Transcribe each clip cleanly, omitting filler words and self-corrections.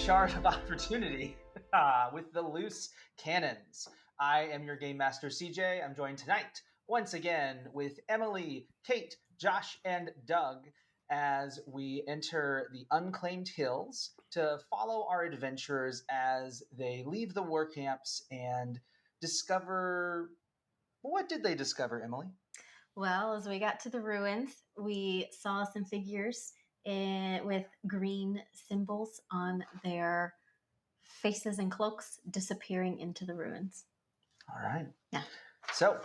Shard of Opportunity with the Loose Canons. I am your Game Master CJ. I'm joined tonight once again with Emily, Cate, Josh, and Doug as we enter the Unclaimed Hills to follow our adventurers as they leave the war camps and discover... What did they discover, Emily? Well, as we got to the ruins, we saw some figures with green symbols on their faces and cloaks disappearing into the ruins. All right. Yeah. So,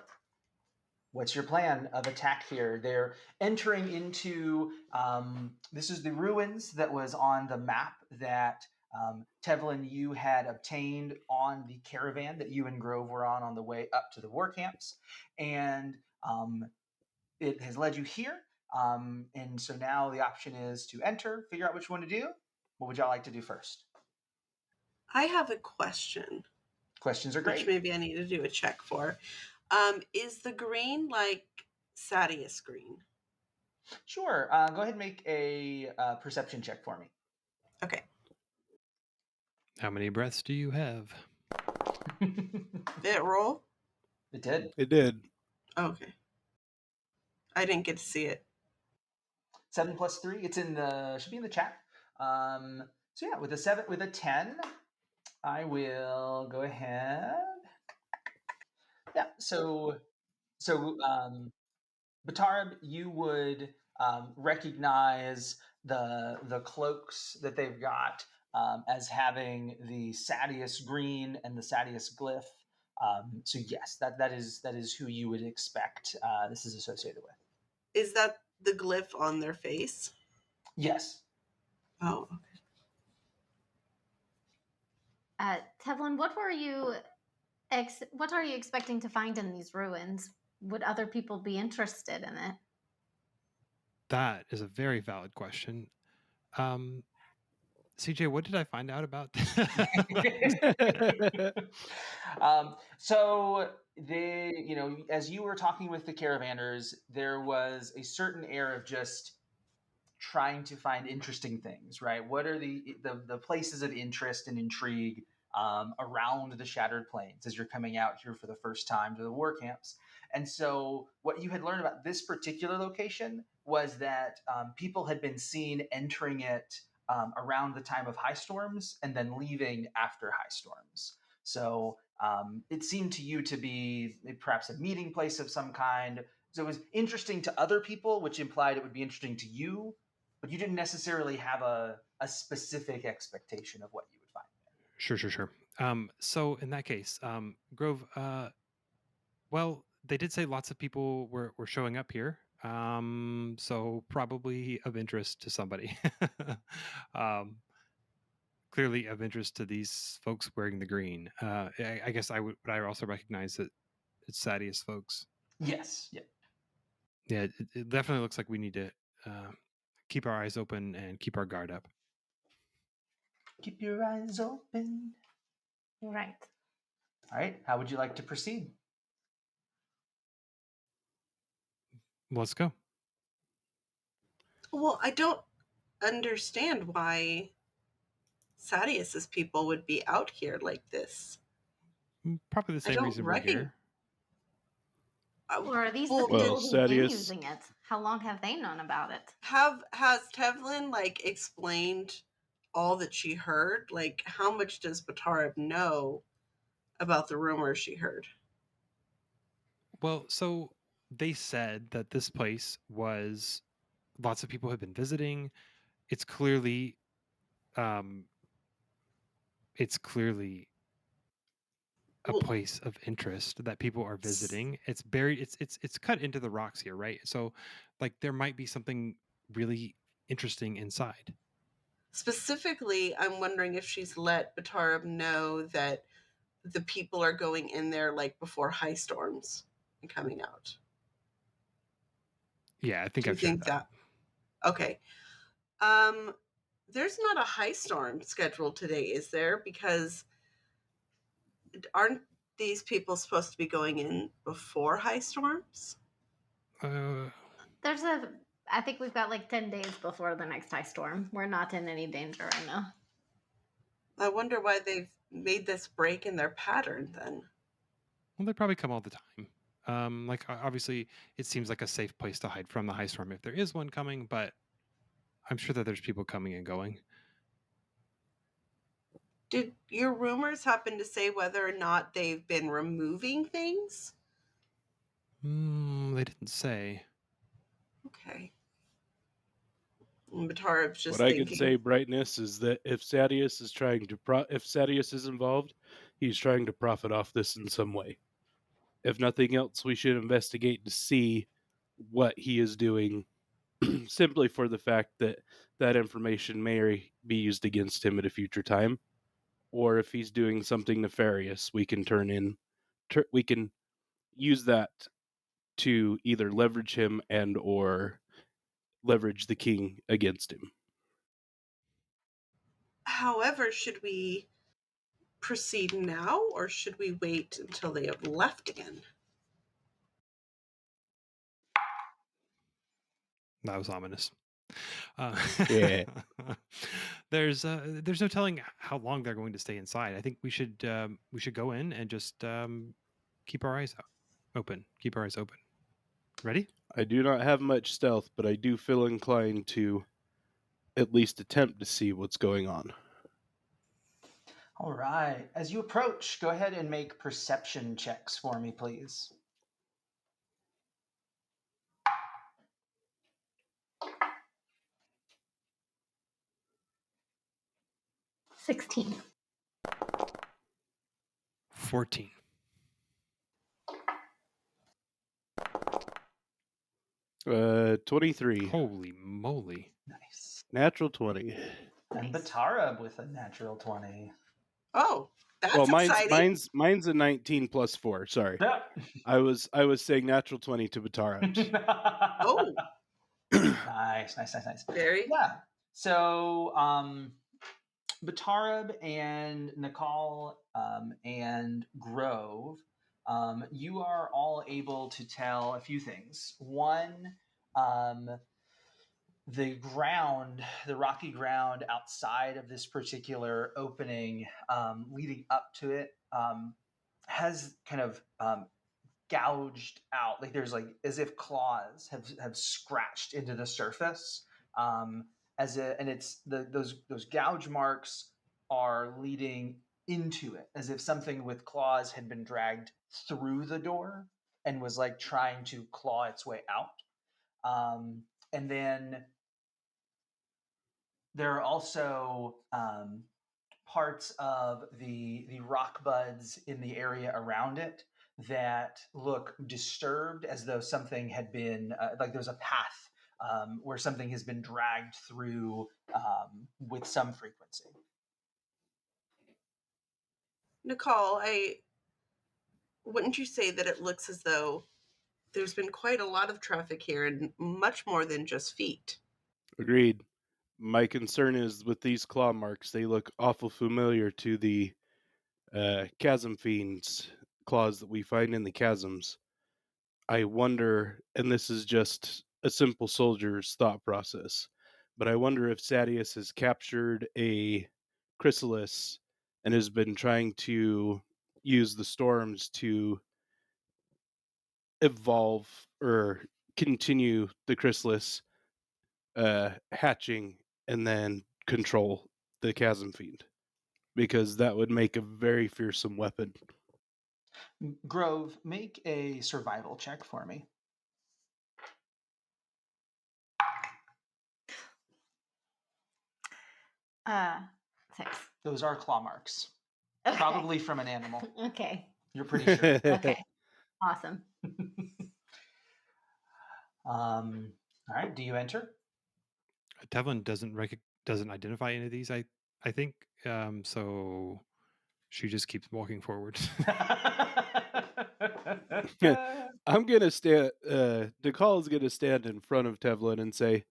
what's your plan of attack here? They're entering into... this is the ruins that was on the map that Tevlin, you had obtained on the caravan that you and Grove were on the way up to the war camps. And it has led you here. And so now the option is to enter, figure out which one to do. What would y'all like to do first? I have a question. Questions are great. Which maybe I need to do a check for. Is the green like Sadius green? Sure. Go ahead and make a perception check for me. Okay. How many breaths do you have? Did it roll? It did. It did. Okay. I didn't get to see it. 7 plus 3. It's in the... should be in the chat. So yeah, with a 10, I will go ahead. Yeah. So Batarab, you would recognize the cloaks that they've got as having the Sadius green and the Sadius glyph. So yes, that is who you would expect this is associated with. Is that the glyph on their face? Yes. Oh, okay. Tevlin, what are you expecting to find in these ruins? Would other people be interested in it? That is a very valid question. CJ, what did I find out about so they, as you were talking with the caravanners, there was a certain air of just trying to find interesting things, right? What are the places of interest and intrigue around the Shattered Plains as you're coming out here for the first time to the war camps? And so what you had learned about this particular location was that people had been seen entering it around the time of high storms and then leaving after high storms. So it seemed to you to be perhaps a meeting place of some kind. So it was interesting to other people, which implied it would be interesting to you, but you didn't necessarily have a specific expectation of what you would find there. Sure. So in that case, Grove, well, they did say lots of people were showing up here. So probably of interest to somebody. Clearly of interest to these folks wearing the green. I guess I would, but I also recognize that it's Sadius folks. Yes. Yeah. Yeah, it definitely looks like we need to keep our eyes open and keep our guard up. Keep your eyes open. Right. All right. How would you like to proceed? Let's go. Well, I don't understand why Sadius's people would be out here like this. Probably the same reason we're here. Or are these the people who've been using it? How long have they known about it? Has Tevlin explained all that she heard? How much does Batarab know about the rumors she heard? Well, so they said that this place was lots of people have been visiting. It's clearly a place of interest that people are visiting. It's buried. It's cut into the rocks here, right? So, there might be something really interesting inside. Specifically, I'm wondering if she's let Batarab know that the people are going in there before high storms and coming out. Yeah, I think I've shared that. Okay. There's not a high storm scheduled today, is there? Because aren't these people supposed to be going in before high storms? I think we've got 10 days before the next high storm. We're not in any danger right now. I wonder why they've made this break in their pattern then. Well, they probably come all the time. Like obviously, it seems like a safe place to hide from the high storm if there is one coming, but I'm sure that there's people coming and going. Did your rumors happen to say whether or not they've been removing things? They didn't say. Okay. And Batarab's just What I thinking. could say, Brightness, is that if Sadius is trying to if Sadius is involved, he's trying to profit off this in some way. If nothing else, we should investigate to see what he is doing, simply for the fact that that information may be used against him at a future time, or if he's doing something nefarious, we can we can use that to either leverage him and or leverage the king against him. However, should we proceed now, or should we wait until they have left again? That was ominous. Yeah. There's no telling how long they're going to stay inside. I think we should go in and just keep our eyes open. Keep our eyes open. Ready? I do not have much stealth, but I do feel inclined to at least attempt to see what's going on. All right. As you approach, go ahead and make perception checks for me, please. $16. 14. Uh, 23. Holy moly! Nice. Natural 20. And Nice. Batarab with a natural 20. Oh, that's Well, exciting. mine's a 19 plus 4. Sorry, I was saying natural 20 to Batarab's. Oh, Nice. very. Yeah. So, Batarab and Nakal and Grove, you are all able to tell a few things. One, the rocky ground outside of this particular opening, leading up to it, has kind of gouged out. Like there's like as if claws have scratched into the surface. And it's those gouge marks are leading into it, as if something with claws had been dragged through the door and was like trying to claw its way out. And then there are also parts of the rock buds in the area around it that look disturbed, as though something had been like there's a path where something has been dragged through with some frequency. Nakal, wouldn't you say that it looks as though there's been quite a lot of traffic here and much more than just feet? Agreed. My concern is with these claw marks, they look awful familiar to the chasm fiends claws that we find in the chasms. I wonder, and this is just a simple soldier's thought process, but I wonder if Sadius has captured a chrysalis and has been trying to use the storms to evolve or continue the chrysalis hatching and then control the chasm fiend, because that would make a very fearsome weapon. Grove, make a survival check for me. Six. Those are claw marks, Okay. probably from an animal. Okay. You're pretty sure. Okay. Awesome. All right. Do you enter? Tevlin doesn't identify any of these. I think so. She just keeps walking forward. I'm gonna stand. Nakal is gonna stand in front of Tevlin and say,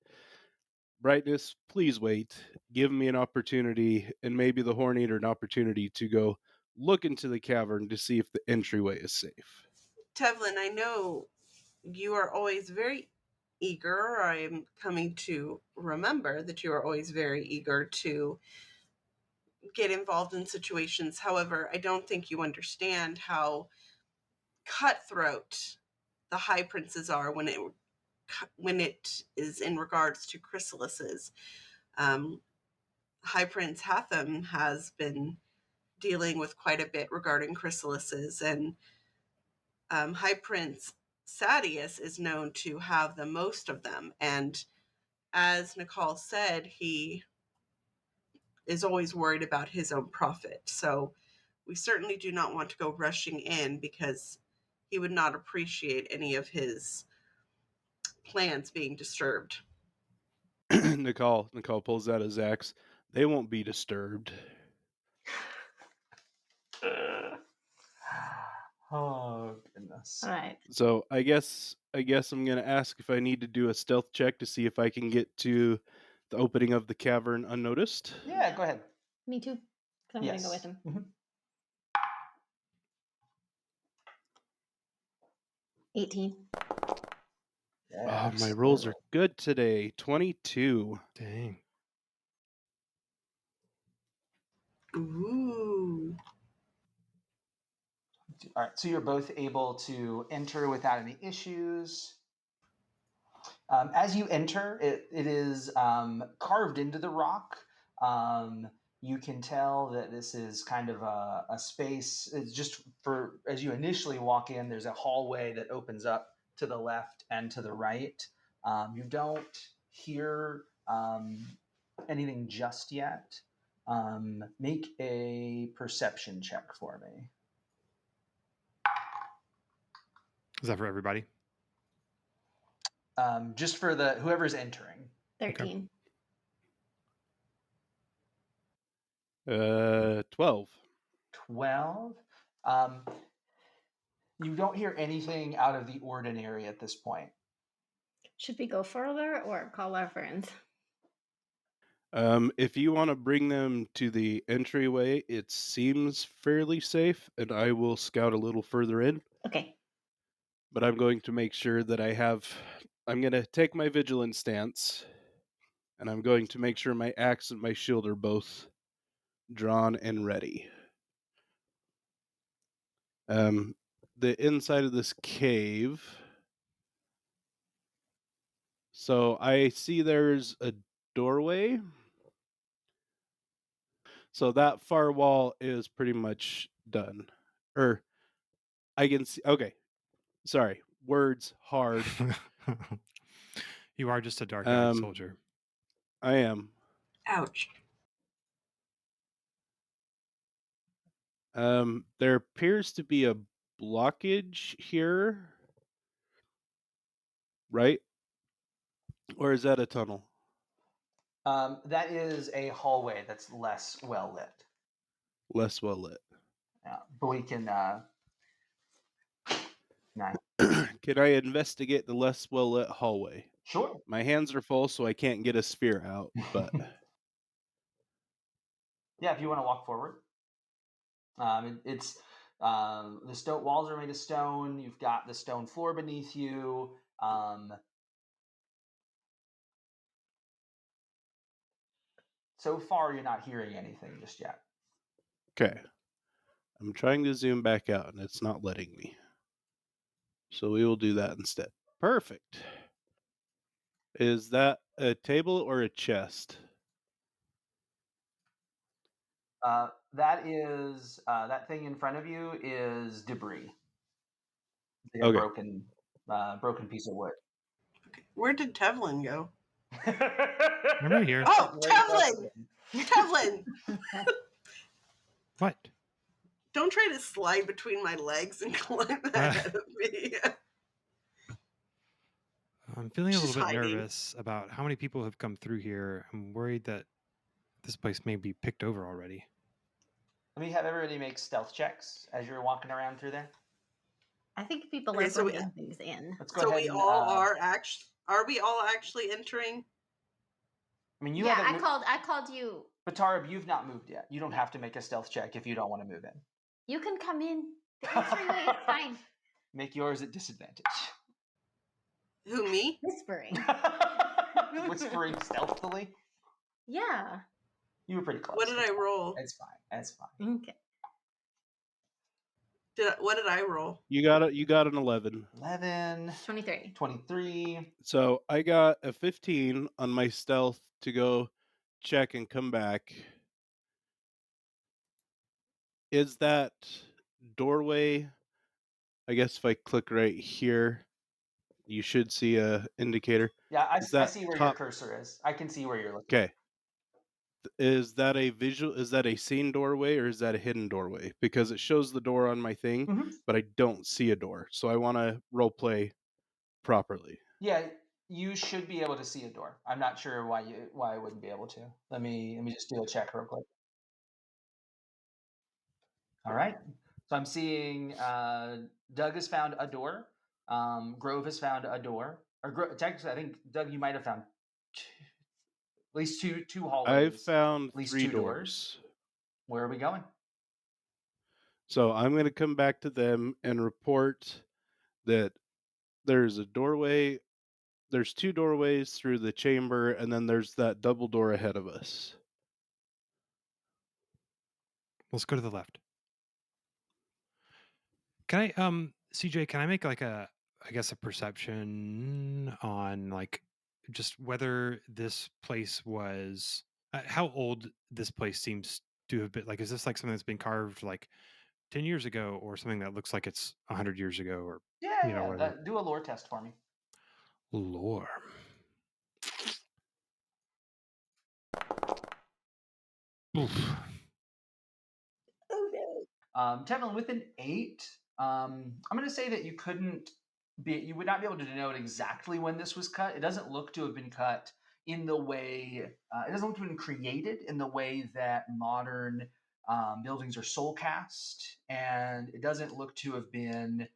"Brightness, please wait. Give me an opportunity, and maybe the Horn Eater an opportunity to go look into the cavern to see if the entryway is safe." Tevlin, I know you are always very eager. I'm coming to remember that you are always very eager to get involved in situations. However, I don't think you understand how cutthroat the high princes are when it is in regards to chrysalises. High Prince Hatham has been dealing with quite a bit regarding chrysalises, and High Prince Sadius is known to have the most of them. And as Nakal said, he is always worried about his own profit. So we certainly do not want to go rushing in, because he would not appreciate any of his plans being disturbed. Nakal pulls out his axe. They won't be disturbed. Oh goodness. All right. So I guess I'm gonna ask if I need to do a stealth check to see if I can get to the opening of the cavern unnoticed. Yeah, go ahead. Me too. 'Cause I'm Yes. gonna go with him. Mhm. 18. Yeah, Oh, my rolls are good today. 22. Dang. Ooh. All right, so you're both able to enter without any issues. As you enter, it is carved into the rock. You can tell that this is kind of a space. It's just for, as you initially walk in, there's a hallway that opens up to the left and to the right. You don't hear anything just yet. Make a perception check for me. Is that for everybody? Just for the whoever's entering. 13. 12. 12. You don't hear anything out of the ordinary at this point. Should we go further or call our friends? If you want to bring them to the entryway, it seems fairly safe, and I will scout a little further in. Okay. But I'm going to make sure that I'm going to take my vigilant stance, and I'm going to make sure my axe and my shield are both drawn and ready. The inside of this cave. So I see there's a doorway. So that far wall is pretty much done. I can see. Okay. Sorry. Words hard. You are just a dark-eyed soldier. I am. Ouch. There appears to be a blockage here. Right? Or is that a tunnel? That is a hallway that's less well lit. Less well lit. Yeah, but we can. Nice. Can I investigate the less well lit hallway? Sure. My hands are full, so I can't get a spear out, but. Yeah, if you want to walk forward. It's the stone walls are made of stone. You've got the stone floor beneath you. So far, you're not hearing anything just yet. Okay. I'm trying to zoom back out, and it's not letting me. So we will do that instead. Perfect. Is that a table or a chest? That is that thing in front of you is debris. Like Okay. a broken piece of wood. Okay. Where did Tevlin go? I'm right here. Oh, Tevlin! Tevlin! What? Don't try to slide between my legs and climb ahead of me. I'm feeling a She's little bit hiding. nervous about how many people have come through here. I'm worried that this place may be picked over already. Let me have everybody make stealth checks as you're walking around through there. I think people Okay, are so bringing things in. Let's go So ahead. we And, all are we all actually entering? I mean, you Yeah, haven't. I called you. Batarab, you've not moved yet. You don't have to make a stealth check if you don't want to move in. You can come in. The entryway is fine. Make yours at disadvantage. Who, me? Whispering. Whispering stealthily. Yeah. You were pretty close. What did I roll? It's fine. It's fine. Okay. What did I roll? You got an 11. 11. 23. 23. So I got a 15 on my stealth to go check and come back. Is that doorway? I guess if I click right here, you should see a indicator. Yeah, I Is that see where top- your cursor is. I can see where you're looking. Okay. Is that a visual? Is that a seen doorway or is that a hidden doorway? Because it shows the door on my thing, Mhm. but I don't see a door. So I want to role play properly. Yeah, you should be able to see a door. I'm not sure why I wouldn't be able to. Let me just do a check real quick. All right. So I'm seeing Doug has found a door. Grove has found a door. Or technically, I think Doug, you might have found at least two hallways. I've found at least 3 two doors. Where are we going? So I'm going to come back to them and report that there's a doorway. There's 2 doorways through the chamber, and then there's that double door ahead of us. Let's go to the left. Can I, CJ, can I make like a perception on like just whether this place was, how old this place seems to have been? Like, is this like something that's been carved like 10 years ago or something that looks like it's 100 years ago or, Do a lore test for me. lore? Oof. Oh no. Tevlin, with an 8, I'm going to say that you would not be able to denote exactly when this was cut. It doesn't look to have been cut in the way, it doesn't look to have been created in the way that modern buildings are soul cast, and it doesn't look to have been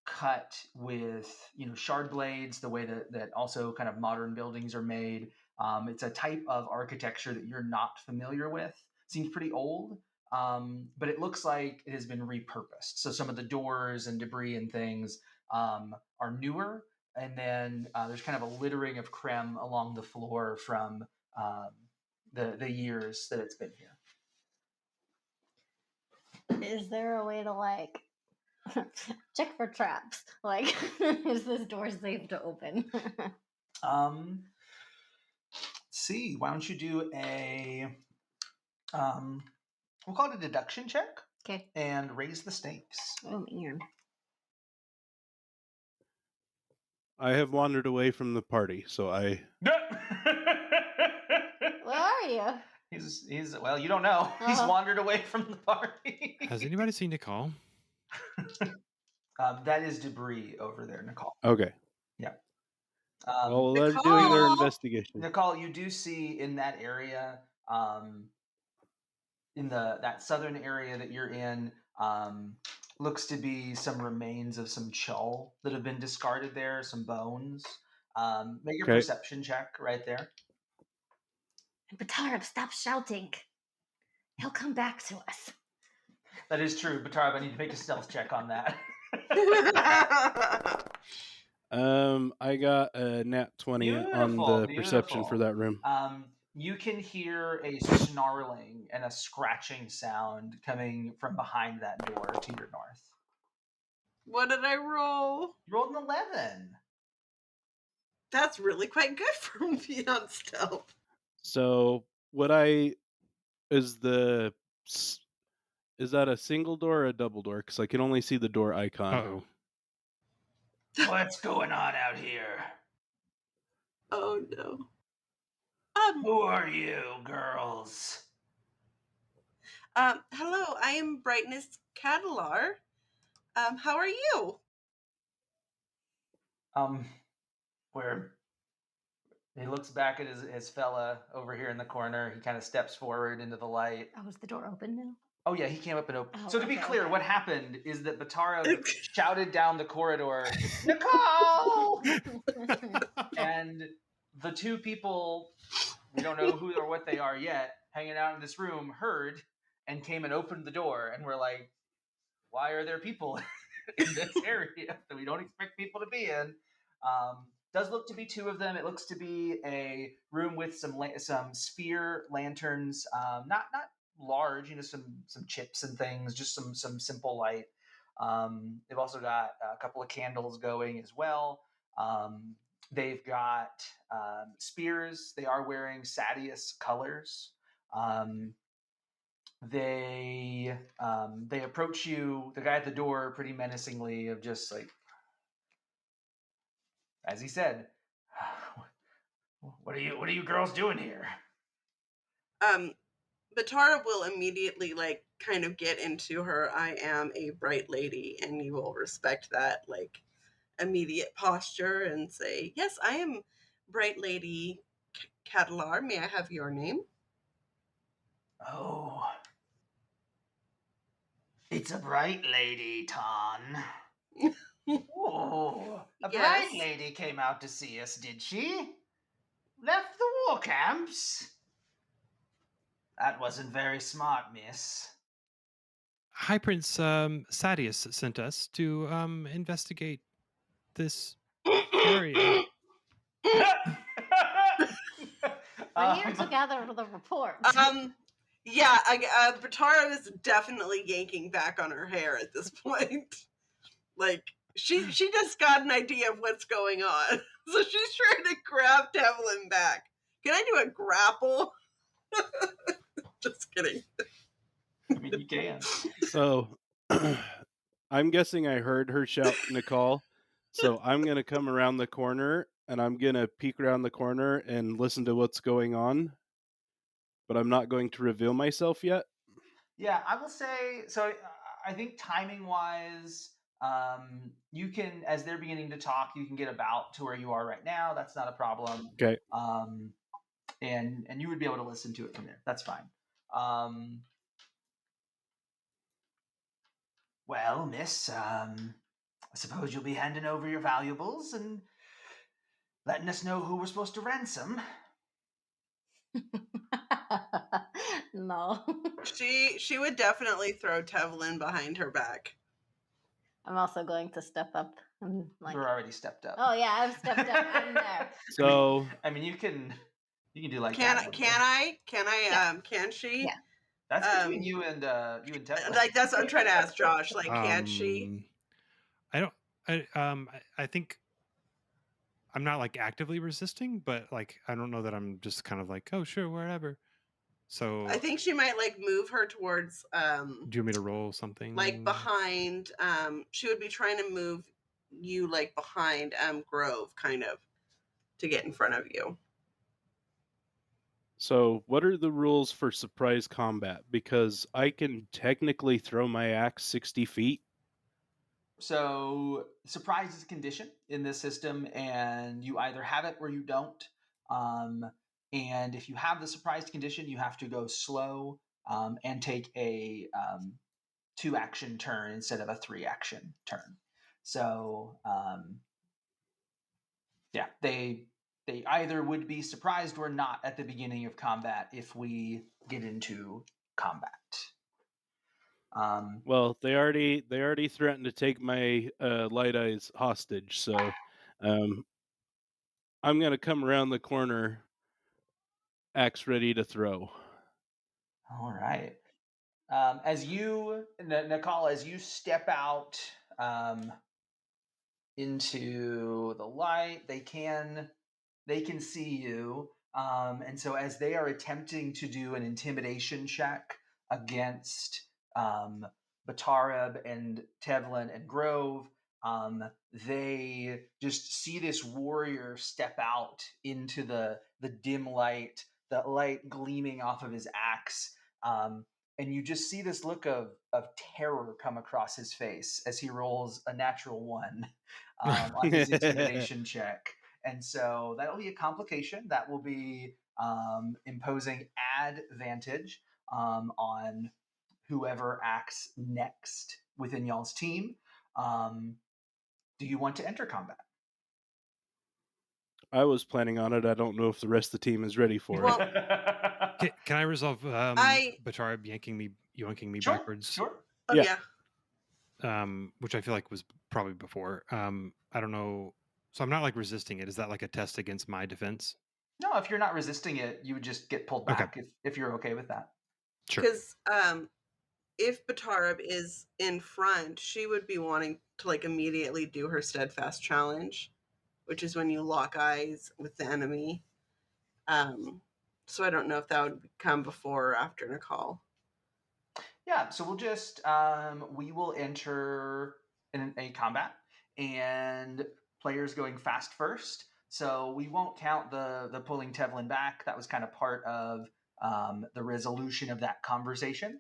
cut with shard blades the way that also kind of modern buildings are made. It's a type of architecture that you're not familiar with. Seems pretty old. But it looks like it has been repurposed. So some of the doors and debris and things are newer, and then there's kind of a littering of creme along the floor from the years that it's been here. Is there a way to like check for traps? Like, is this door safe to open? Let's see. Why don't you do a we'll call it a deduction check. Okay. And raise the stakes. Oh man. I have wandered away from the party, so I... Where are you? He's well, you don't know. He's wandered away from the party. Has anybody seen Nakal? That is debris over there, Nakal. Okay. Yeah. Well, they're doing their investigation. Nakal, you do see in that area, in that southern area that you're in, looks to be some remains of some chull that have been discarded there, some bones. Make your perception check right there. Batarab, stop shouting. He'll come back to us. That is true. Batarab, I need to make a stealth check on that. I got a nat 20 on the perception for that room. You can hear a snarling and a scratching sound coming from behind that door to your north. What did I roll? You rolled an 11. That's really quite good for me on stealth. So, is that a single door or a double door? Because I can only see the door icon. Uh-oh. What's going on out here? Oh no. Who are you, girls? Hello, I am Brightness Catalar. How are you? Where he looks back at his fella over here in the corner. He kind of steps forward into the light. Oh, is the door open now? Oh yeah, he came up and opened. Oh, so to be clear, okay. what happened is that Batarab shouted down the corridor, "Nakal!" And the two people, we don't know who or what they are yet, hanging out in this room, heard and came and opened the door, and we're like, why are there people in this area that we don't expect people to be in? Does look to be two of them. It looks to be a room with some sphere lanterns, not large, some chips and things, just some simple light. They've also got a couple of candles going as well. They've got spears. They are wearing Sadius colors. They approach you, the guy at the door, pretty menacingly, of just like, as he said, what are you girls doing here? Batarab will immediately like kind of get into her I am a bright lady, and you will respect that like immediate posture and say, yes, I am bright lady Catalar. May I have your name? Oh, it's a bright lady, Ton. Oh, a bright Yes. lady came out to see us, did she? Left the war camps? That wasn't very smart, miss. High Prince Sadius sent us to investigate this area. We're here to gather the report. Yeah, Batarab is definitely yanking back on her hair at this point. Like, she just got an idea of what's going on. So she's trying to grab Tevlin back. Can I do a grapple? Just kidding. I mean, you can. So I'm guessing I heard her shout Nakal. So I'm going to come around the corner and I'm going to peek around the corner and listen to what's going on. But I'm not going to reveal myself yet. Yeah, I will say, so I think timing wise, you can, as they're beginning to talk, you can get about to where you are right now. That's not a problem. Okay. And you would be able to listen to it from there. That's fine. Well, miss, I suppose you'll be handing over your valuables and letting us know who we're supposed to ransom. No. She would definitely throw Tevlin behind her back. I'm also going to step up. And like, You're already stepped up. oh yeah, I've stepped up. I'm there. So I mean, you can do like Can that. I? Yeah. Can she? Yeah. That's between you and Tevlin. Like, that's what I'm trying to ask Josh. Like, can she? I think I'm not like actively resisting, but like I don't know that I'm just kind of like, oh sure, wherever. So I think she might like move her towards do you want me to roll something? like behind she would be trying to move you like behind Grove, kind of, to get in front of you. So, what are the rules for surprise combat? Because I can technically throw my axe 60 feet. So surprise is a condition in this system, and you either have it or you don't. And if you have the surprised condition, you have to go slow and take a 2-action turn instead of a 3-action turn. So yeah, they either would be surprised or not at the beginning of combat if we get into combat. Well, they already threatened to take my light eyes hostage, so I'm gonna come around the corner, axe ready to throw. All right. As you, Nakal, as you step out into the light, they can see you, and so as they are attempting to do an intimidation check against Batarab and Tevlin and Grove, they just see this warrior step out into the dim light, the light gleaming off of his axe. And you just see this look of terror come across his face as he rolls a natural 1 on his intimidation check. And so that'll be a complication. That will be imposing advantage on whoever acts next within y'all's team. Do you want to enter combat? I was planning on it. I don't know if the rest of the team is ready for it. Can I resolve Batarab yanking me Sure, backwards? Sure. Oh, yeah. Which I feel like was probably before. I don't know. So I'm not like resisting it. Is that like a test against my defense? No, if you're not resisting it, you would just get pulled Okay. back if you're okay with that. Sure. Because if Batarab is in front, she would be wanting to like immediately do her steadfast challenge, which is when you lock eyes with the enemy. So I don't know if that would come before or after Nakal. Yeah, so we'll just we will enter in a combat, and players going fast first. So we won't count the pulling Tevlin back. That was kind of part of the resolution of that conversation,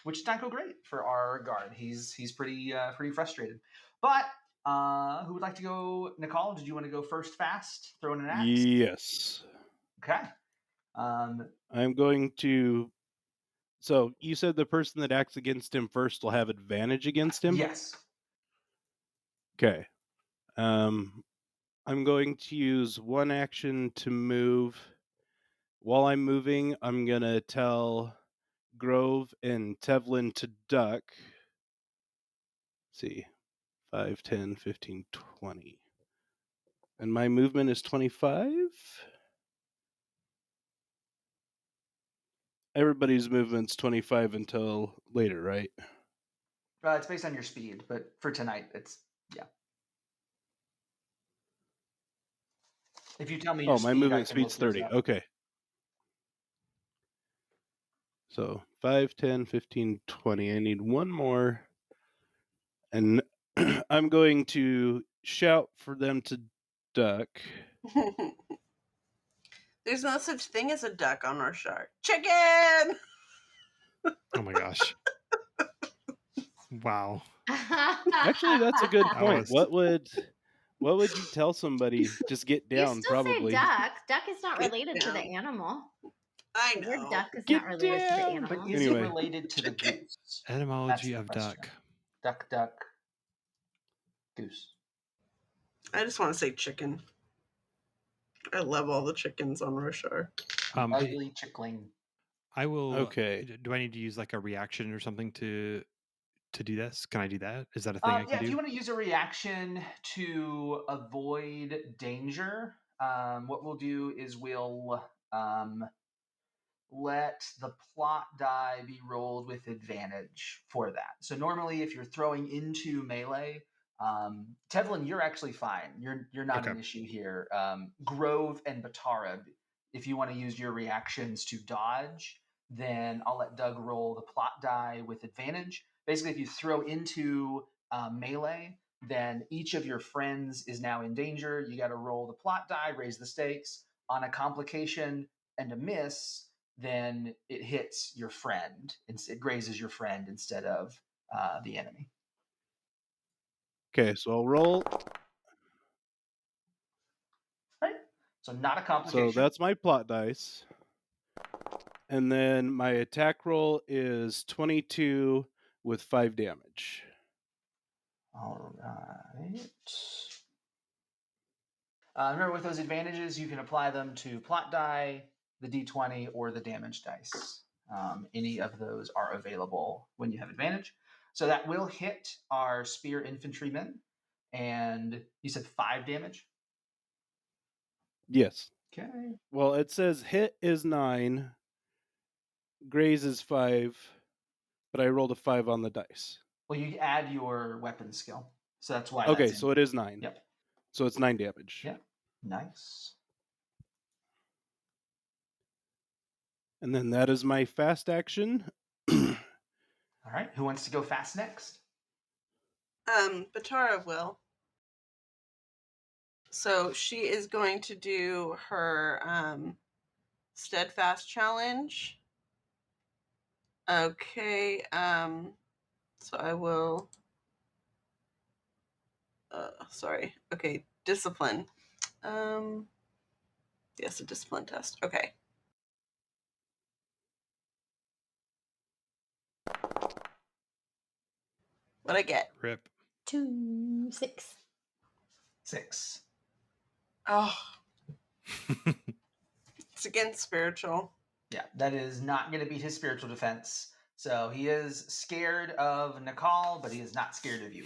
which did not go great for our guard. He's pretty frustrated. But who would like to go? Nakal, did you want to go first fast, throwing an axe? Yes. Okay. I'm going to. So you said the person that acts against him first will have advantage against him? Yes. Okay. I'm going to use one action to move. While I'm moving, I'm going to tell Grove and Tevlin to duck. Let's see. 5, 10, 15, 20. And my movement is 25? Everybody's movement's 25 until later, right? It's based on your speed, but for tonight, it's yeah. If you tell me your Oh, my speed, I movement can look speed's yours 30. up. Okay. So 5, 10, 15, 20. I need one more. And I'm going to shout for them to duck. There's no such thing as a duck on our shark. Chicken! Oh my gosh. Wow. Actually, that's a good That point. was- What would you tell somebody? Just get You down, still probably. say duck. Duck is not Get related to the down. animal. I The word know. duck is Get not related to the down! animal. But is Anyway. it related to the Chicken. goose? Etymology That's of the question. duck. Duck, duck, goose. I just want to say chicken. I love all the chickens on Roshar. Ugly chickling. I will. Okay. Do I need to use like a reaction or something to do this? Can I do that? Is that a thing I Yeah, can if you do? want to use a reaction to avoid danger, what we'll do is we'll let the plot die be rolled with advantage for that. So normally, if you're throwing into melee, Tevlin, you're actually fine. You're not an Okay. issue here. Grove and Batarab, if you want to use your reactions to dodge, then I'll let Doug roll the plot die with advantage. Basically, if you throw into melee, then each of your friends is now in danger. You got to roll the plot die, raise the stakes. On a complication and a miss, then it hits your friend. It grazes your friend instead of the enemy. Okay, so I'll roll. Right? So not a complication. So that's my plot dice. And then my attack roll is 22 with 5 damage. All right. Remember, with those advantages, you can apply them to plot die, the d20, or the damage dice. Any of those are available when you have advantage. So that will hit our spear infantrymen. And you said 5 damage? Yes. Okay. Well, it says hit is 9, graze is 5, but I rolled a 5 on the dice. Well, you add your weapon skill. So that's why Okay, that's so it is 9. Yep. So it's 9 damage. Yep. Nice. And then that is my fast action. All right. Who wants to go fast next? Batara will. So she is going to do her steadfast challenge. Okay. So I will. Sorry. Okay. Discipline. Yes, a discipline test. Okay. What'd I get? Rip. 2, 6. 6. Oh, it's against spiritual. Yeah, that is not going to beat his spiritual defense. So he is scared of Nakal, but he is not scared of you.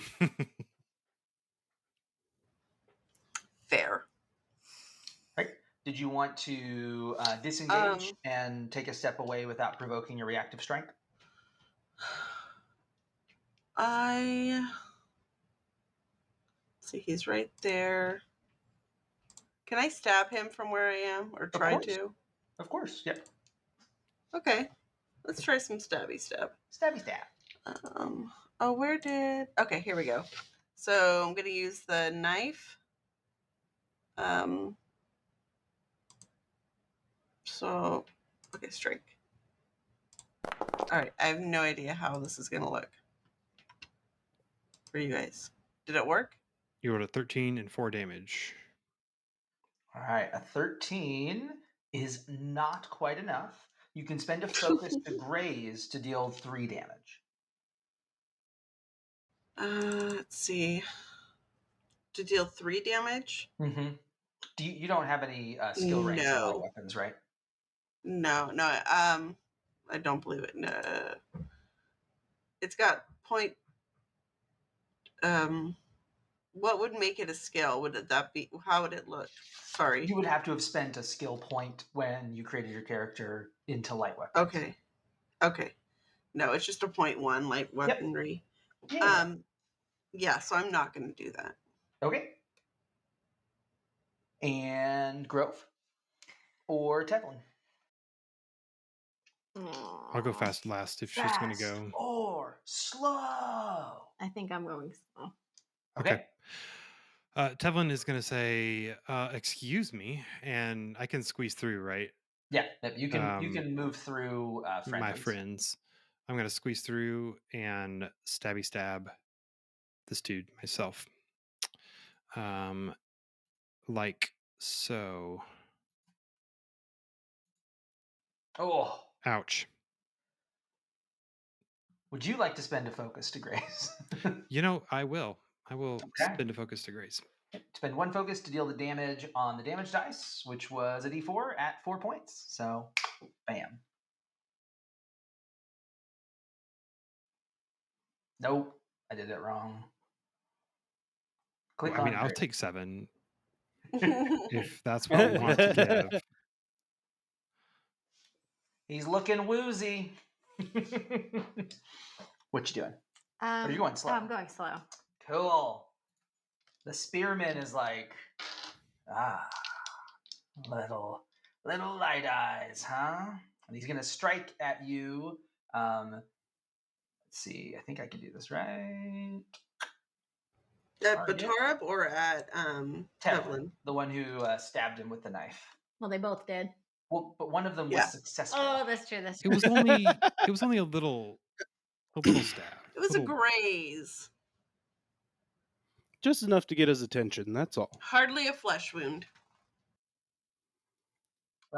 Fair. Right? Did you want to disengage and take a step away without provoking your reactive strength? See, he's right there. Can I stab him from where I am, or try to? Of course, yep. Okay, let's try some stabby stab. Stabby stab. Okay, here we go. So I'm gonna use the knife. Okay, strike. All right, I have no idea how this is gonna look for you guys. Did it work? You rolled a 13 and 4 damage. All right, a 13 is not quite enough. You can spend a focus to graze to deal 3 damage. Let's see. To deal 3 damage? Mm-hmm. You don't have any skill ranks for light weapons, right? No. I don't believe it. No. It's got point. What would make it a skill? Would that be? How would it look? Sorry. You would have to have spent a skill point when you created your character into light weapons. Okay. No, it's just a 0.1 light weaponry. Yep. Yeah. So I'm not going to do that. Okay. And Grove or Tevlin? I'll go fast last if she's going to go. Or slow. I think I'm going slow. Okay. Tevlin is going to say, excuse me, and I can squeeze through, right? Yeah, you can move through my friends. I'm going to squeeze through and stabby stab this dude myself. Like so. Oh. Ouch. Would you like to spend a focus to graze? I will. I will spend a focus to graze. Spend 1 focus to deal the damage on the damage dice, which was a d4 at 4 points. So, bam. Nope, I did it wrong. Click on I'll take 7 if that's what we want to give. He's looking woozy. What you doing? Are you going slow? I'm going slow. Cool. The spearman is like, little light eyes, huh? And he's gonna strike at you. Let's see. I think I can do this right. At Batarab or at Tevlin? The one who stabbed him with the knife. Well, they both did. Well, but one of them was successful. Oh, that's true. It was only a little stab. It was a graze. Just enough to get his attention, that's all. Hardly a flesh wound.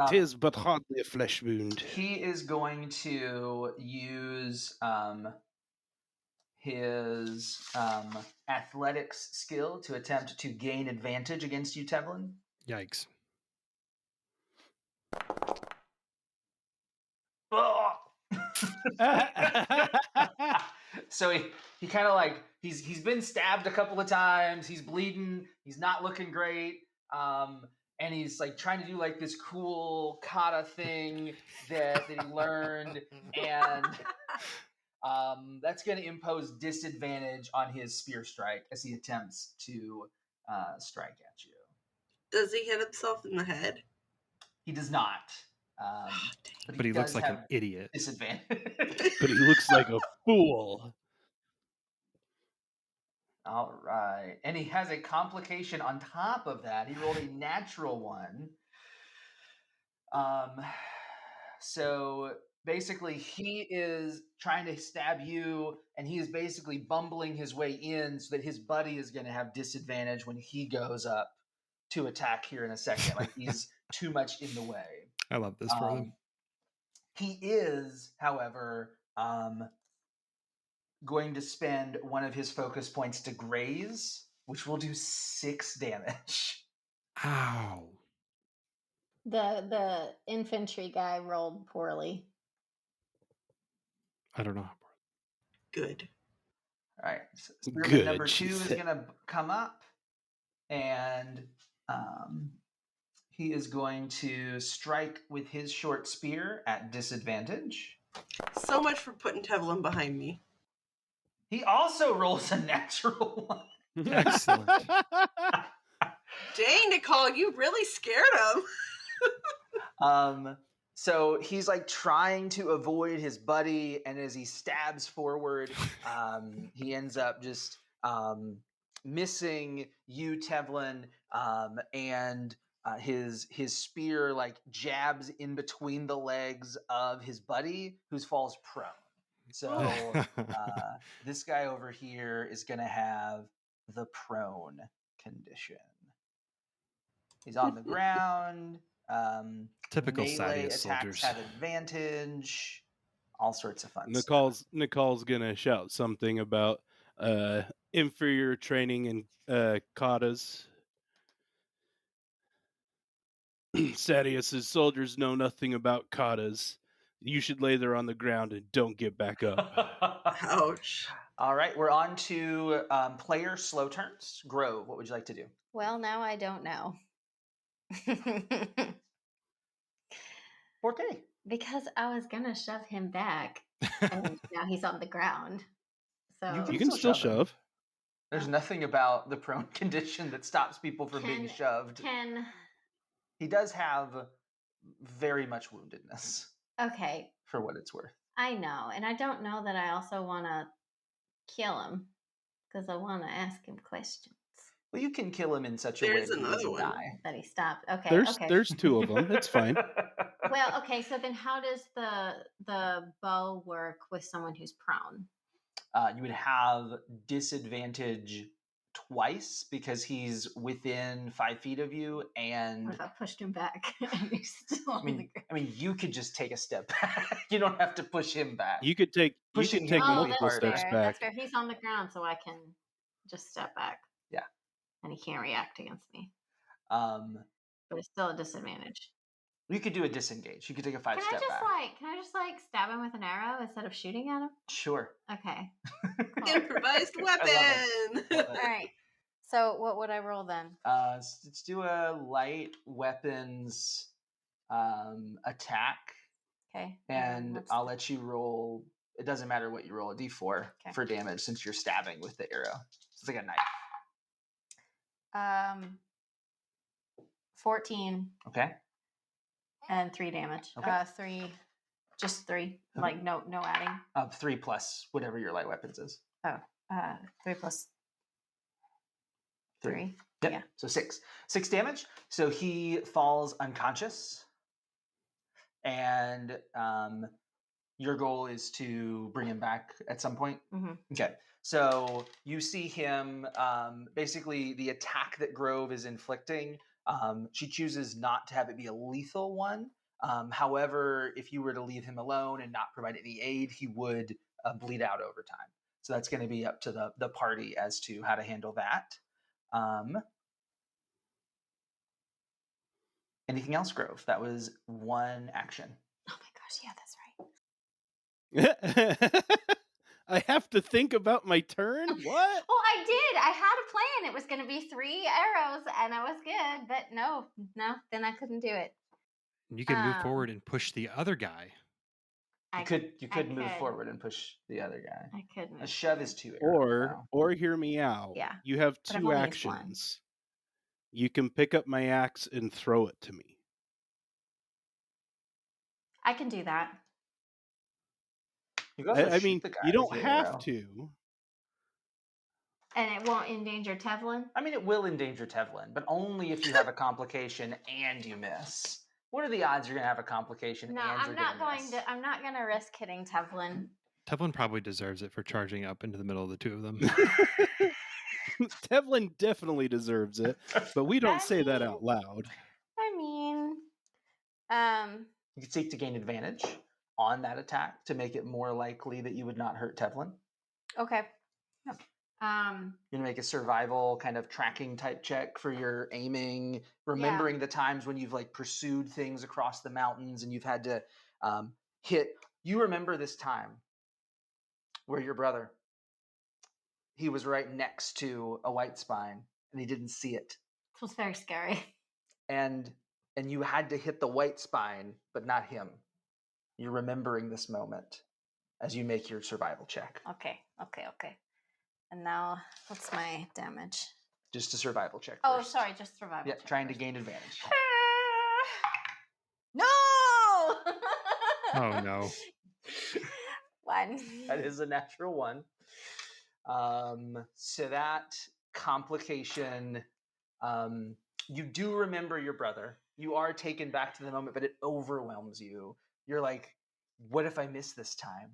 'Tis but hardly a flesh wound. He is going to use his athletics skill to attempt to gain advantage against you, Tevlin. Yikes. So he kind of like he's been stabbed a couple of times. He's bleeding. He's not looking great. And he's like trying to do like this cool kata thing that he learned, and that's going to impose disadvantage on his spear strike as he attempts to strike at you. Does he hit himself in the head? He does not. But he looks like an idiot. Disadvantage. But he looks like a fool. All right. And he has a complication on top of that. He rolled a natural 1. So basically he is trying to stab you, and he is basically bumbling his way in so that his buddy is going to have disadvantage when he goes up to attack here in a second. Like he's too much in the way. I love this for them. He is, however, going to spend 1 of his focus points to graze, which will do 6 damage. Ow. The infantry guy rolled poorly. I don't know how poorly. Good. All right. So spearman number 2 is going to come up, and He is going to strike with his short spear at disadvantage. So much for putting Tevlin behind me. He also rolls a natural one. Excellent. Dang, Nakal, you really scared him. So he's like trying to avoid his buddy, and as he stabs forward, he ends up just missing you, Tevlin, and his spear like jabs in between the legs of his buddy, who falls prone. So this guy over here is going to have the prone condition. He's on the ground. Typical melee Sadius attacks soldiers. have advantage. All sorts of fun stuff. Nakal's gonna shout something about inferior training in katas. Sadius's soldiers know nothing about katas. You should lay there on the ground and don't get back up. Ouch. All right, we're on to player slow turns. Grove, what would you like to do? Well, now I don't know. 4K. Because I was gonna shove him back, and now he's on the ground. So You can still shove. There's nothing about the prone condition that stops people from being shoved. He does have very much woundedness. Okay. For what it's worth. I know, and I don't know that I also want to kill him because I want to ask him questions. Well, you can kill him in such a way that he doesn't die. That he stopped. Okay. There's two of them. It's fine. Well, okay. So then, how does the bow work with someone who's prone? You would have disadvantage twice because he's within 5 feet of you, and what if I pushed him back and he's still on the ground? I mean, you could just take a step back. You don't have to push him back. You could take multiple steps back. That's fair. He's on the ground, so I can just step back. Yeah, and he can't react against me. But it's still a disadvantage. You could do a disengage. You could take a 5-step back. Can I just stab him with an arrow instead of shooting at him? Sure. Okay. Cool. Improvised weapon. All right. So what would I roll then? Let's do a light weapons attack. Okay. And I'll let you roll. It doesn't matter what you roll, a d4 for damage since you're stabbing with the arrow. It's like a knife. 14. Okay. And 3 damage. Okay. 3, just 3. Like no adding. 3 plus whatever your light weapons is. 3 plus 3. Yep. Yeah. So 6. 6 damage. So he falls unconscious. And your goal is to bring him back at some point? Mm-hmm. Okay. So you see him, basically the attack that Grove is inflicting, she chooses not to have it be a lethal one. However, if you were to leave him alone and not provide any aid, he would bleed out over time. So that's going to be up to the party as to how to handle that. Anything else, Grove? That was one action. Oh my gosh, yeah, that's right. I have to think about my turn? What? Well, I did. I had a plan. It was going to be 3 arrows, and I was good. But no, then I couldn't do it. You can move forward and push the other guy. You could move forward and push the other guy. I could move. A shove is 2 arrows. Or hear me out. Yeah. You have 2 actions. You can pick up my axe and throw it to me. I can do that. I mean, you don't have to. And it won't endanger Tevlin? I mean, it will endanger Tevlin, but only if you have a complication and you miss. What are the odds you're going to have a complication? No, I'm not going to risk hitting Tevlin. Tevlin probably deserves it for charging up into the middle of the two of them. Tevlin definitely deserves it, but we don't say that out loud. I mean, you could seek to gain advantage on that attack to make it more likely that you would not hurt Tevlin. Okay. Yep. You're gonna make a survival kind of tracking type check for your aiming, remembering the times when you've pursued things across the mountains and you've had to hit. You remember this time where your brother, he was right next to a white spine and he didn't see it. This was very scary. and you had to hit the white spine, but not him. You're remembering this moment as you make your survival check. Okay. And now, what's my damage? Just a survival check. Oh, first. sorry, just survival. Yeah, check trying first. to gain advantage. No! Oh no. 1. That is a natural 1. So that complication, you do remember your brother. You are taken back to the moment, but it overwhelms you. You're like, what if I miss this time?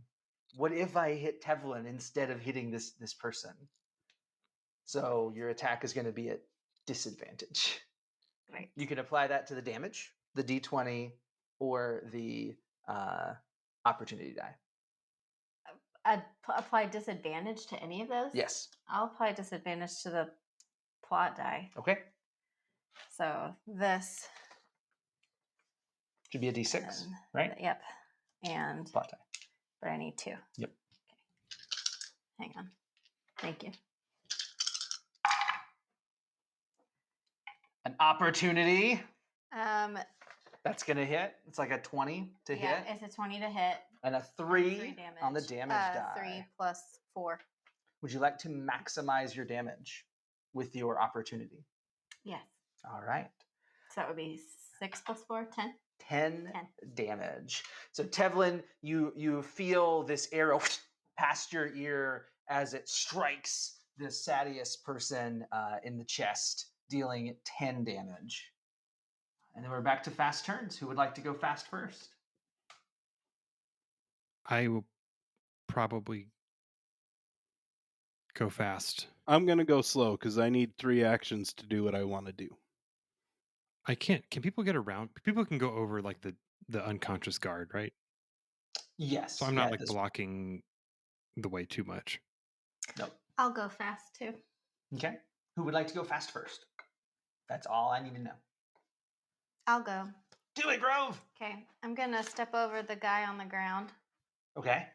What if I hit Tevlin instead of hitting this person? So your attack is going to be at disadvantage. Right. You can apply that to the damage, the d20, or the opportunity die. Apply disadvantage to any of those? Yes. I'll apply disadvantage to the plot die. Okay. So this Should be a d6, and, right? Yep. And Plot die. but I need 2. Yep. Okay. Hang on. Thank you. An opportunity. That's going to hit. It's like a 20 to hit. It's a 20 to hit. And a 3 damage. on the damage die. 3 plus 4. Would you like to maximize your damage with your opportunity? Yes. All right. So that would be 6 plus 4, 10. 10 damage. So Tevlin, you feel this arrow past your ear as it strikes the Sadius person in the chest, dealing 10 damage. And then we're back to fast turns. Who would like to go fast first? I will probably go fast. I'm gonna go slow because I need 3 actions to do what I want to do. I can't. Can people get around? People can go over like the unconscious guard, right? Yes. So I'm not blocking the way too much. Nope. I'll go fast too. Okay. Who would like to go fast first? That's all I need to know. I'll go. Do it, Grove! Okay. I'm going to step over the guy on the ground. Okay.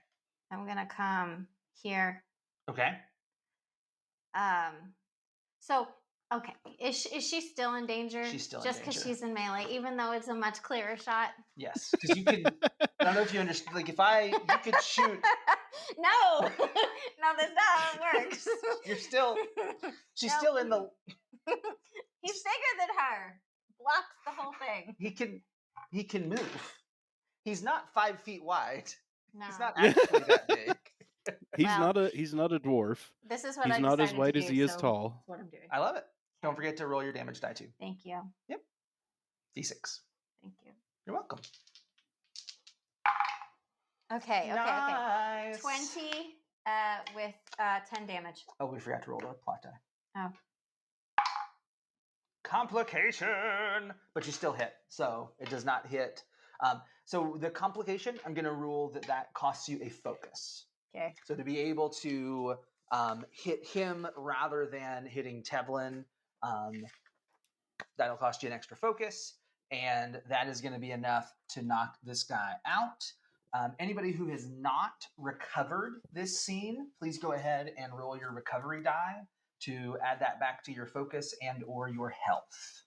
I'm going to come here. Okay. So, okay. Is she still in danger? She's still in Just danger. because she's in melee, even though it's a much clearer shot? Yes. Because you can... I don't know if you understand. Like, you could shoot... No! No, that's not how it works. She's still in the... He's bigger than her. Blocks the whole thing. He can move. He's not 5 feet wide. No. He's not actually that big. He's not a dwarf. This is what He's I not as decided wide to as do, he is so tall. That's what I'm doing. I love it. Don't forget to roll your damage die too. Thank you. Yep. D6. Thank you. You're welcome. Okay. Nice. 20 with 10 damage. Oh, we forgot to roll the plot die. Oh. Complication! But you still hit, so it does not hit. So the complication, I'm going to rule that costs you a focus. Okay. So to be able to hit him rather than hitting Tevlin, that'll cost you an extra focus, and that is going to be enough to knock this guy out. Anybody who has not recovered this scene, please go ahead and roll your recovery die to add that back to your focus and or your health.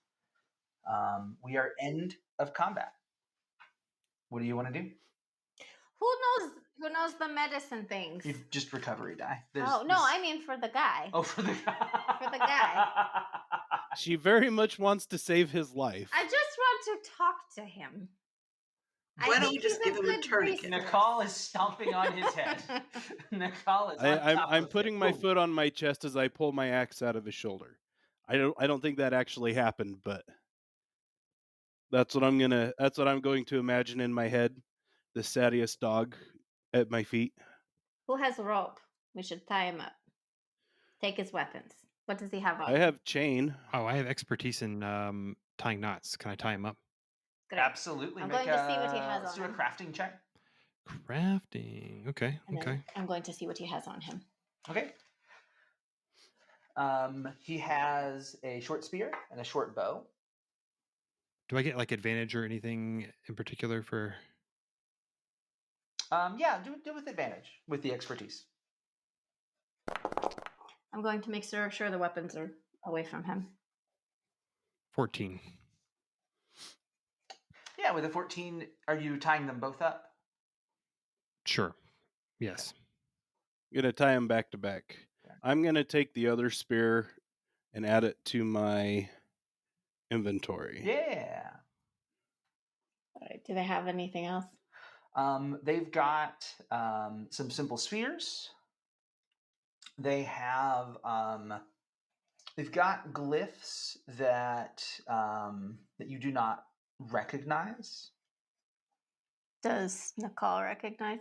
We are end of combat. What do you want to do? Who knows the medicine things? You just recovery die. I mean for the guy. Oh, for the guy. For the guy. She very much wants to save his life. I just want to talk to him. Why don't we just give him a tourniquet? Nakal is stomping on his head. Nakal is I'm putting my foot on my chest as I pull my axe out of his shoulder. I don't think that actually happened, but that's what I'm going to imagine in my head. The Sadius dog at my feet. Who has a rope? We should tie him up. Take his weapons. What does he have on? I have chain. Oh, I have expertise in tying knots. Can I tie him up? Great. Absolutely. I'm going to see what he has let's on do a him. crafting check. Crafting. Okay. And Okay. then I'm going to see what he has on him. Okay. He has a short spear and a short bow. Do I get like advantage or anything in particular for? Yeah, do with advantage with the expertise. I'm going to make sure the weapons are away from him. 14. Yeah, with a 14, are you tying them both up? Sure. Yes. I'm gonna tie them back to back. Okay. I'm gonna take the other spear and add it to my inventory. Yeah. All right. Do they have anything else? They've got some simple spheres. They have they've got glyphs that that you do not recognize. Does Nakal recognize?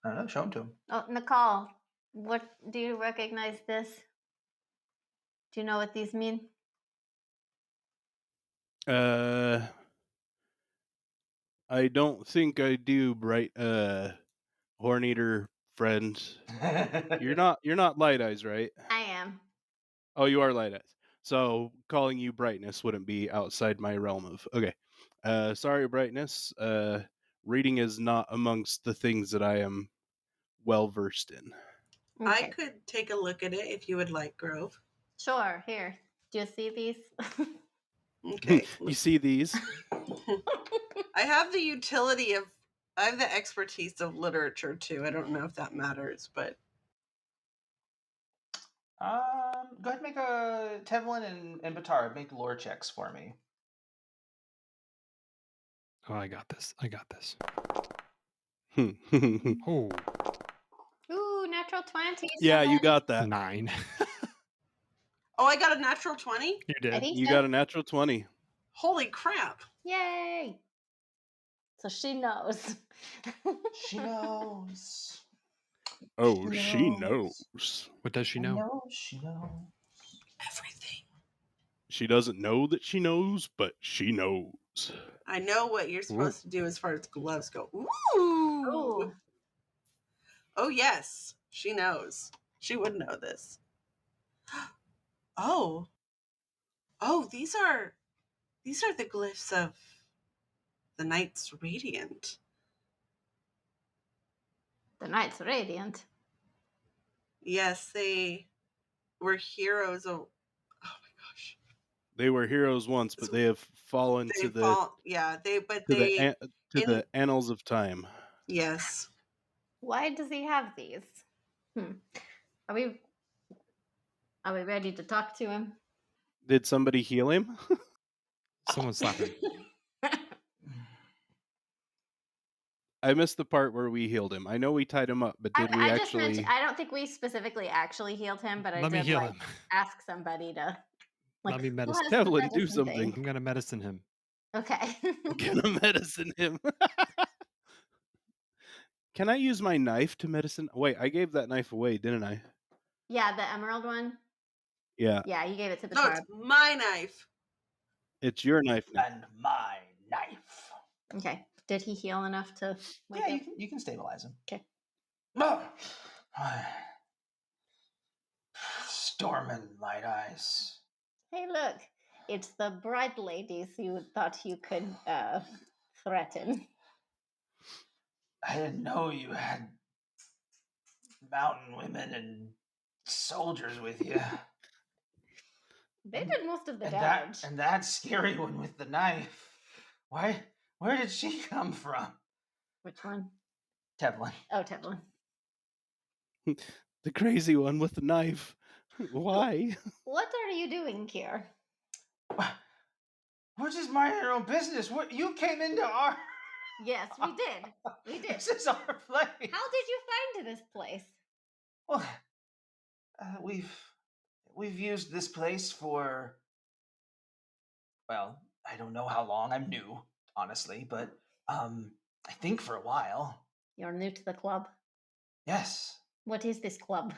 I don't know. Show them to him. Oh, Nakal, what do you recognize this? Do you know what these mean? I don't think I do, bright horn eater friend. You're not Light Eyes, right? I am. Oh, you are Light Eyes. So calling you Brightness wouldn't be outside my realm of. Okay. Sorry, Brightness. Reading is not amongst the things that I am well versed in. I Okay. could take a look at it if you would like, Grove. Sure. Here. Do you see these? Okay. You see these? I have the utility of, I have the expertise of literature too. I don't know if that matters, but Go ahead and make a Tevlin and Batarab make lore checks for me. Oh, I got this. I got this. Yeah, Oh, Ooh, natural 20. you got that. 9. oh, I got a natural 20? You I did. think You so. got a natural 20. Holy crap. Yay! So she knows. She knows. Oh, She she knows. knows. What does she I know? know she knows. Everything. She doesn't know that she knows, but she knows. I know what you're supposed to do as far as gloves go. Ooh. Ooh. Oh, yes. She knows. She would know this. Oh. Oh, these are the glyphs of the Knights Radiant. The Knights Radiant. Yes, they were heroes of, oh my gosh. They were heroes once, but they have fallen They to the fall, yeah, they in- the annals of time. yes. Why does he have these? Are we ready to talk to him? Did somebody heal him? Someone slap him. I missed the part where we healed him. I know we tied him up, but did we I just actually? mentioned, I don't think we specifically actually healed him, but I Let me did heal like him. ask somebody to like. Let me who medicine. has the Tevlin, do medicine something. thing? I'm gonna medicine him. Okay. Gonna medicine him. Can I use my knife to medicine? Wait, I gave that knife away, didn't I? Yeah, the emerald one. Yeah, Yeah, you gave it to the No, it's my knife. it's your knife now. And my knife. Okay. Did he heal enough to? wake Yeah, up? you can stabilize him. Okay. Stormin' Light Eyes. Hey, look! It's the bright ladies you thought you could threaten. I didn't know you had mountain women and soldiers with you. They did most of the And damage. that scary one with the knife. Why? Where did she come from? Which one? Tevlin. Oh, Tevlin. The crazy one with the knife. Why? What are you doing here? We're just minding our own business. What you came into our. Yes, we did. We did. This is our place. How did you find this place? Well, we've used this place for. Well, I don't know how long. I'm new, honestly, but I think for a while. You're new to the club. Yes. What is this club?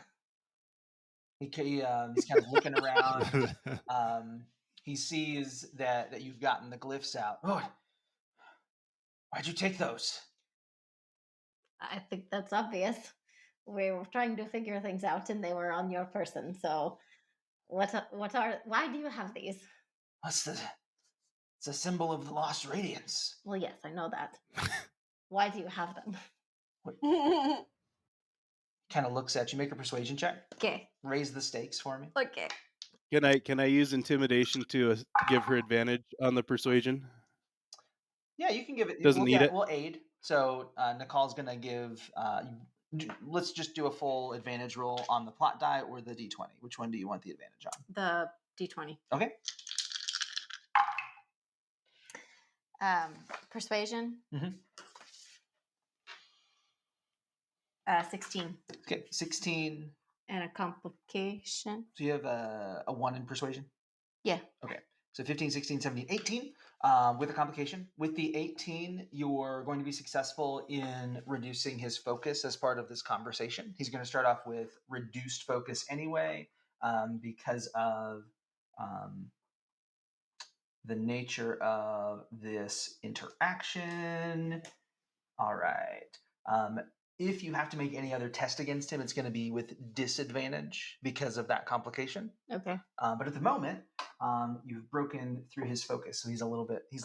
He's kind of looking around. He sees that you've gotten the glyphs out. Oh, why'd you take those? I think that's obvious. We were trying to figure things out, and they were on your person. So, why do you have these? It's a symbol of the lost radiance. Well, yes, I know that. Why do you have them? Kind of looks at you. Make a persuasion check. Okay. Raise the stakes for me. Okay. Can I use intimidation to give her advantage on the persuasion? Yeah, you can give it. Doesn't need it. We'll aid. So Nakal's gonna give. Let's just do a full advantage roll on the plot die or the d20. Which one do you want the advantage on? The D20. Okay. Persuasion. Mhm. 16. Okay, 16. And a complication. So you have a 1 in persuasion? Yeah. Okay. So 15, 16, 17, 18 with a complication. With the 18, you're going to be successful in reducing his focus as part of this conversation. He's going to start off with reduced focus anyway because of the nature of this interaction. All right. If you have to make any other test against him, it's going to be with disadvantage because of that complication. Okay. But at the moment, you've broken through his focus, so he's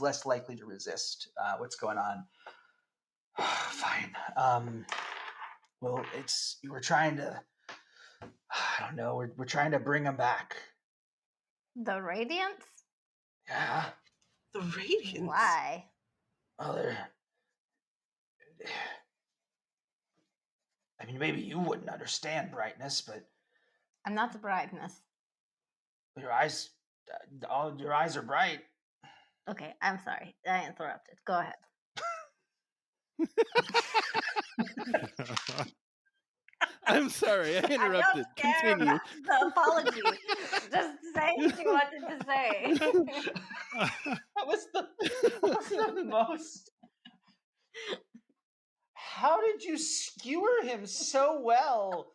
less likely to resist what's going on. Fine. Well, we're trying to, I don't know, we're trying to bring him back. The Radiance? Yeah. The Radiance. Why? Well, I mean, maybe you wouldn't understand brightness, but I'm not the brightness. your eyes are bright. Okay, I'm sorry. I interrupted. Go ahead. I'm sorry, I interrupted. I don't care Continue. about the apology. Just say what you wanted to say. That was the most. How did you skewer him so well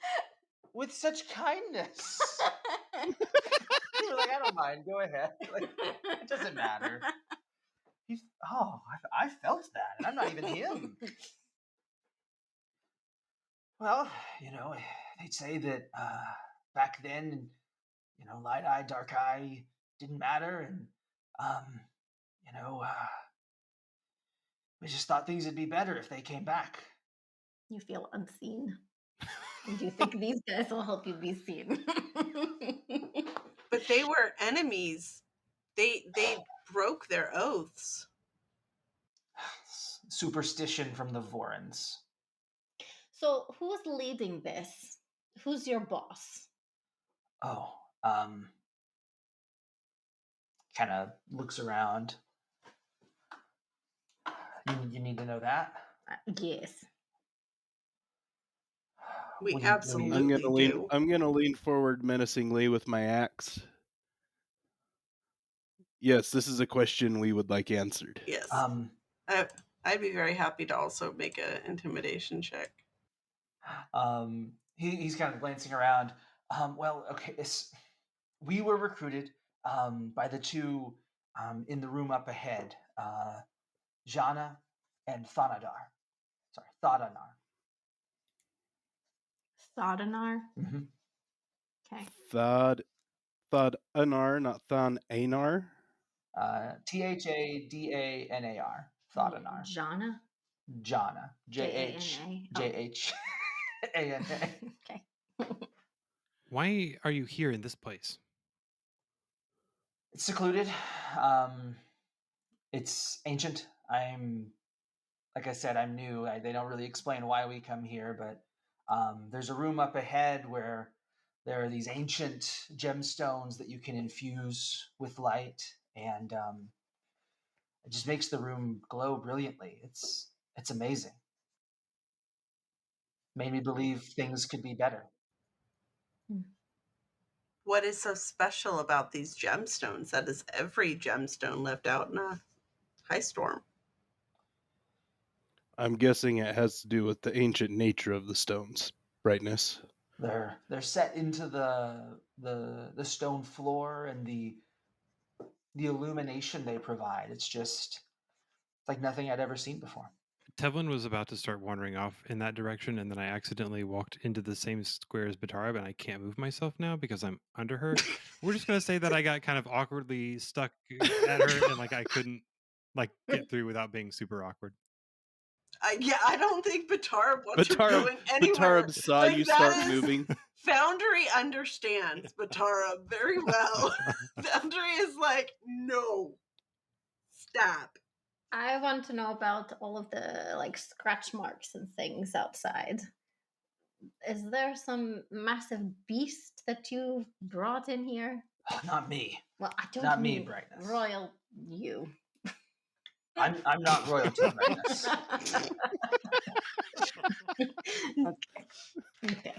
with such kindness? You were like, I don't mind. Go ahead. Like, it doesn't matter. I felt that, and I'm not even him. Well, they'd say that back then, light eye, dark eye didn't matter, and we just thought things would be better if they came back. You feel unseen. And you think these guys will help you be seen. But they were enemies. They broke their oaths. Superstition from the Vorens. So who's leading this? Who's your boss? Oh, kind of looks around. You need to know that? Yes. We What do absolutely do. I'm gonna lean forward menacingly with my axe. Yes, this is a question we would like answered. Yes. I'd be very happy to also make an intimidation check. He's kind of glancing around. Well, okay, we were recruited by the two in the room up ahead, Jana and Thanadar. Sorry, Thadanar. Thadanar? Mm-hmm. Okay. Thadanar, not Thananar. Thadanar. Thadanar. Jana? Jana. J-A-N-A. J-H-A-N-A. Okay. Why are you here in this place? It's secluded. It's ancient. Like I said, I'm new. They don't really explain why we come here, but there's a room up ahead where there are these ancient gemstones that you can infuse with light, and it just makes the room glow brilliantly. It's amazing. Made me believe things could be better. What is so special about these gemstones that is every gemstone left out in a high storm? I'm guessing it has to do with the ancient nature of the stones. Brightness. They're set into the stone floor and the illumination they provide. It's like nothing I'd ever seen before. Tevlin was about to start wandering off in that direction, and then I accidentally walked into the same square as Batarab, and I can't move myself now because I'm under her. We're just going to say that I got kind of awkwardly stuck at her, and I couldn't get through without being super awkward. I don't think Batarab wants her going anywhere. Batarab saw Like, you that start is- moving. Foundry understands Batarab very well. Foundry is like, no, stop. I want to know about all of the like scratch marks and things outside. Is there some massive beast that you brought in here? Not me. Well, I don't Not me, mean Brightness. royal you. I'm not royalty, Brightness. Okay.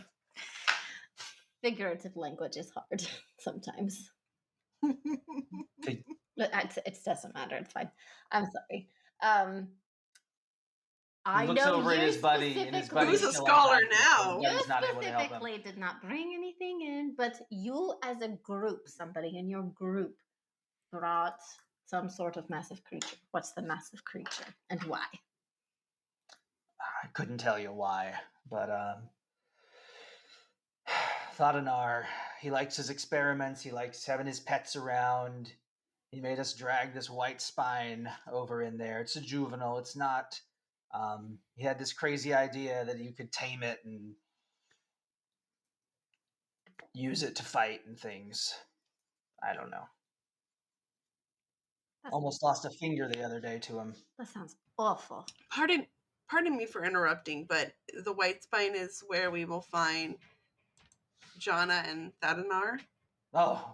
Figurative language is hard sometimes. Fig- It doesn't matter. It's fine. I'm sorry. He looks over at his buddy, and his buddy Who's a still scholar unconscious, now? so his You buddy's not able to help him. specifically did not bring anything in, but you as a group, somebody in your group, brought some sort of massive creature. What's the massive creature and why? I couldn't tell you why, but Thadanar, he likes his experiments. He likes having his pets around. He made us drag this white spine over in there. It's a juvenile. It's not. He had this crazy idea that you could tame it and use it to fight and things. I don't know. Almost lost a finger the other day to him. That sounds awful. Pardon me for interrupting, but the White Spine is where we will find Jana and Thadanar. Oh,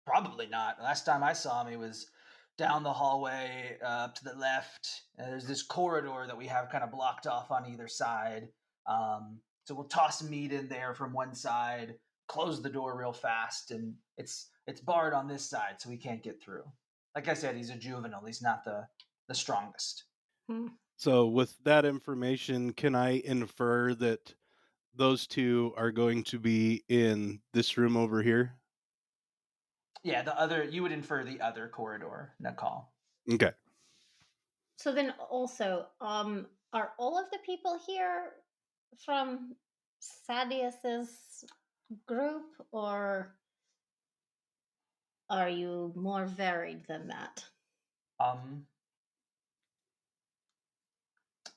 probably not. Last time I saw him, he was down the hallway up to the left. There's this corridor that we have kind of blocked off on either side. So we'll toss meat in there from one side, close the door real fast, and it's barred on this side, so we can't get through. Like I said, he's a juvenile. He's not the strongest. So with that information, can I infer that those two are going to be in this room over here? Yeah, you would infer the other corridor, Nakal. Okay. So then also, are all of the people here from Sadius's group, or are you more varied than that?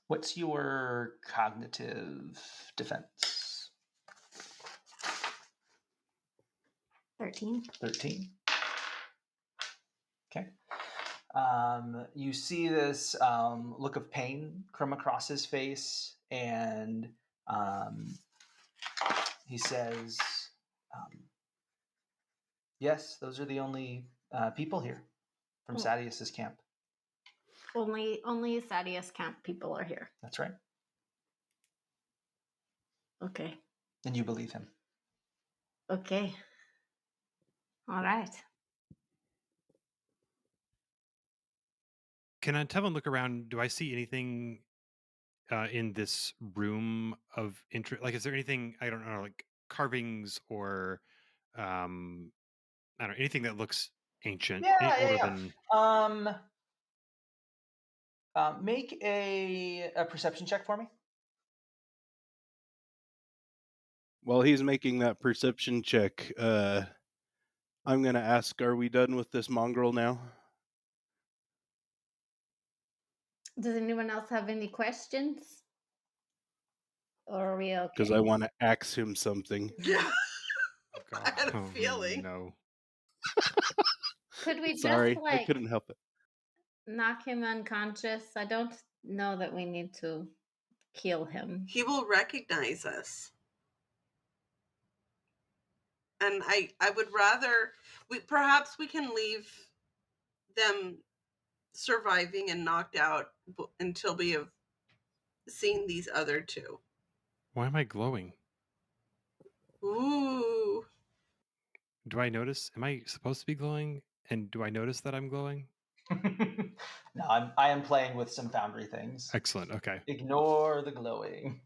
What's your cognitive defense? 13. 13. Okay. You see this look of pain come across his face, and he says, yes, those are the only people here from Sadius's camp. Only Sadius camp people are here. That's right. Okay. And you believe him. Okay. All right. Can Tevlin look around? Do I see anything in this room of interest? Like, is there anything, I don't know, like carvings or, I don't know, anything that looks ancient? Older than... Make a perception check for me. While he's making that perception check, I'm going to ask, are we done with this mongrel now? Does anyone else have any questions? Or are we okay? Because I want to axe him something. Yeah. God. I had a feeling. No. Could we Sorry, just I couldn't help it. knock him unconscious? I don't know that we need to kill him. He will recognize us. And I would rather perhaps we can leave them surviving and knocked out until we have seen these other two. Why am I glowing? Ooh. Do I notice? Am I supposed to be glowing? And do I notice that I'm glowing? No, I am playing with some Foundry things. Excellent. Okay. Ignore the glowing.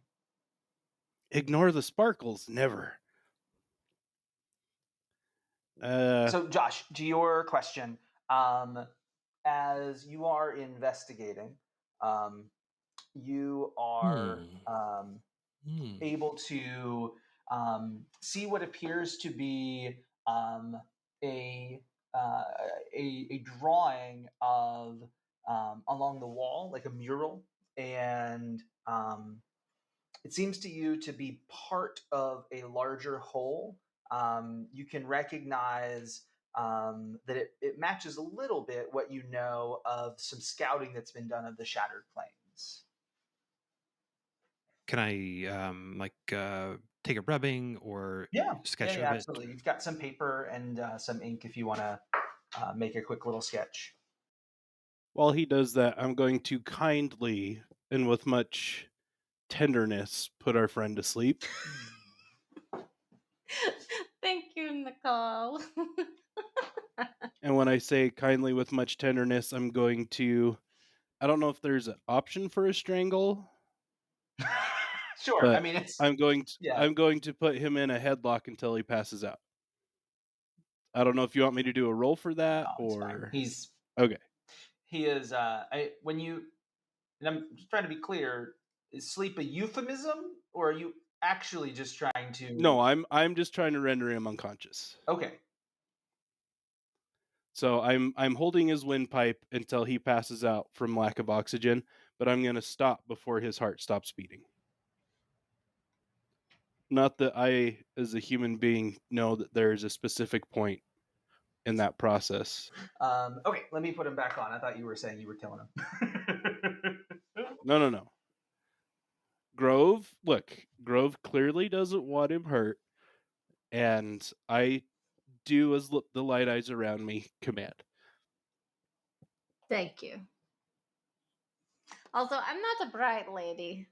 Ignore the sparkles. Never. So, Josh, to your question, as you are investigating, you are able to see what appears to be a drawing of along the wall, like a mural and it seems to you to be part of a larger whole. You can recognize that it matches a little bit what you know of some scouting that's been done of the Shattered Plains. Can I take a rubbing or sketch of it? Absolutely. You've got some paper and some ink if you want to make a quick little sketch. While he does that, I'm going to kindly and with much tenderness put our friend to sleep. Thank you, Nakal. And when I say kindly with much tenderness, I'm going to, I don't know if there's an option for a strangle. Sure. But I mean, it's I'm going to put him in a headlock until he passes out. I don't know if you want me to do a roll for that or he's okay. He is. When you, and I'm just trying to be clear. Is sleep a euphemism, or are you actually just trying to? No, I'm just trying to render him unconscious. Okay. So I'm holding his windpipe until he passes out from lack of oxygen, but I'm going to stop before his heart stops beating. Not that I, as a human being, know that there is a specific point in that process. Okay, let me put him back on. I thought you were saying you were killing him. No. Grove clearly doesn't want him hurt, and I do as the light eyes around me command. Thank you. Also, I'm not a bright lady.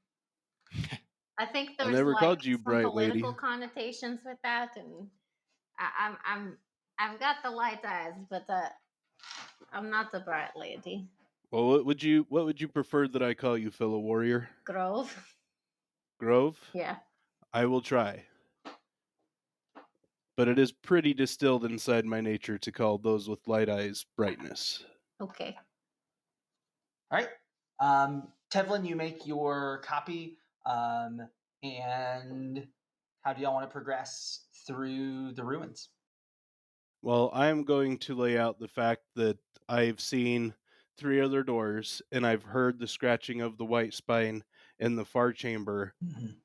I think I there's never like called you some bright political lady. connotations with that, and I've got the light eyes, but I'm not a bright lady. Well, what would you prefer that I call you, fellow warrior? Grove. Grove? Yeah. I will try. But it is pretty distilled inside my nature to call those with light eyes brightness. Okay. All right. Tevlin, you make your copy. And how do y'all want to progress through the ruins? Well, I'm going to lay out the fact that I've seen 3 other doors, and I've heard the scratching of the white spine in the far chamber,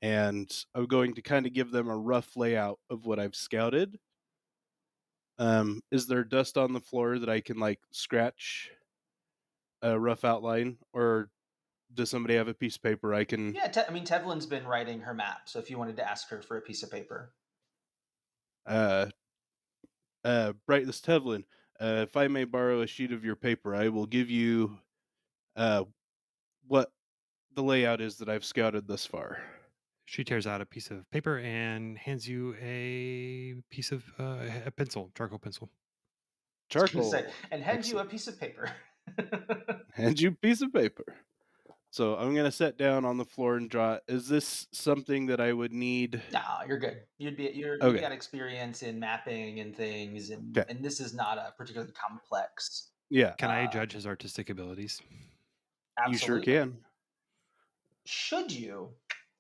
and I'm going to kind of give them a rough layout of what I've scouted. Is there dust on the floor that I can scratch a rough outline, or does somebody have a piece of paper I can? Yeah, Tevlin's been writing her map, so if you wanted to ask her for a piece of paper. Brightness Tevlin, if I may borrow a sheet of your paper, I will give you what the layout is that I've scouted thus far. She tears out a piece of paper and hands you a piece of a pencil, charcoal pencil. Charcoal. And hand you a piece of paper. Hand you a piece of paper. So I'm going to sit down on the floor and draw. Is this something that I would need? No, you're good. You've got experience in mapping and things, and this is not a particularly complex. Yeah. Can I judge his artistic abilities? Absolutely. You sure can. Should you?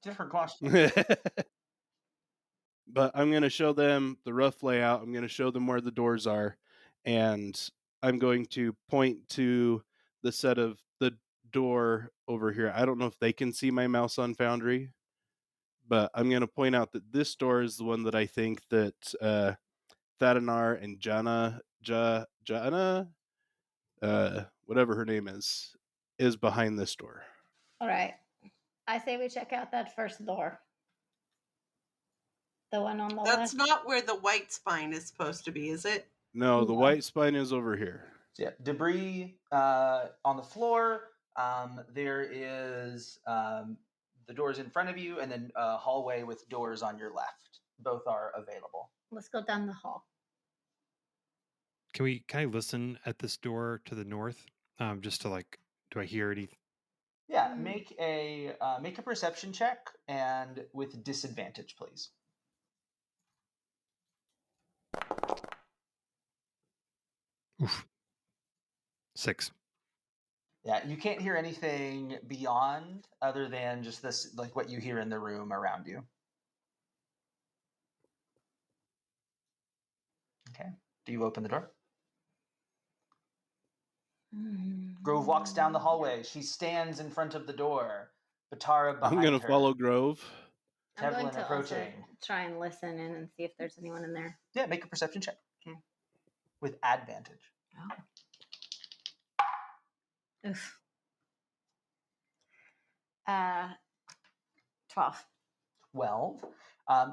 Different question. But I'm going to show them the rough layout. I'm going to show them where the doors are, and I'm going to point to the set of the door over here. I don't know if they can see my mouse on Foundry, but I'm going to point out that this door is the one that I think that Thadanar and Jana, whatever her name is behind this door. All right. I say we check out that first door. The one on the left. That's not where the white spine is supposed to be, is it? No, the white spine is over here. So yeah, debris on the floor. There is the doors in front of you, and then a hallway with doors on your left. Both are available. Let's go down the hall. Can I listen at this door to the north? Just to do I hear anything? Yeah, make a perception check, and with disadvantage, please. Oof. 6. Yeah, you can't hear anything beyond other than just this, like what you hear in the room around you. Okay. Do you open the door? Grove walks down the hallway. She stands in front of the door. Batarab behind I'm going to her. follow Grove. I'm going Tevlin to approaching. also try and listen in and see if there's anyone in there. Yeah, make a perception check. Okay. With advantage. Oh. Oof. 12. 12.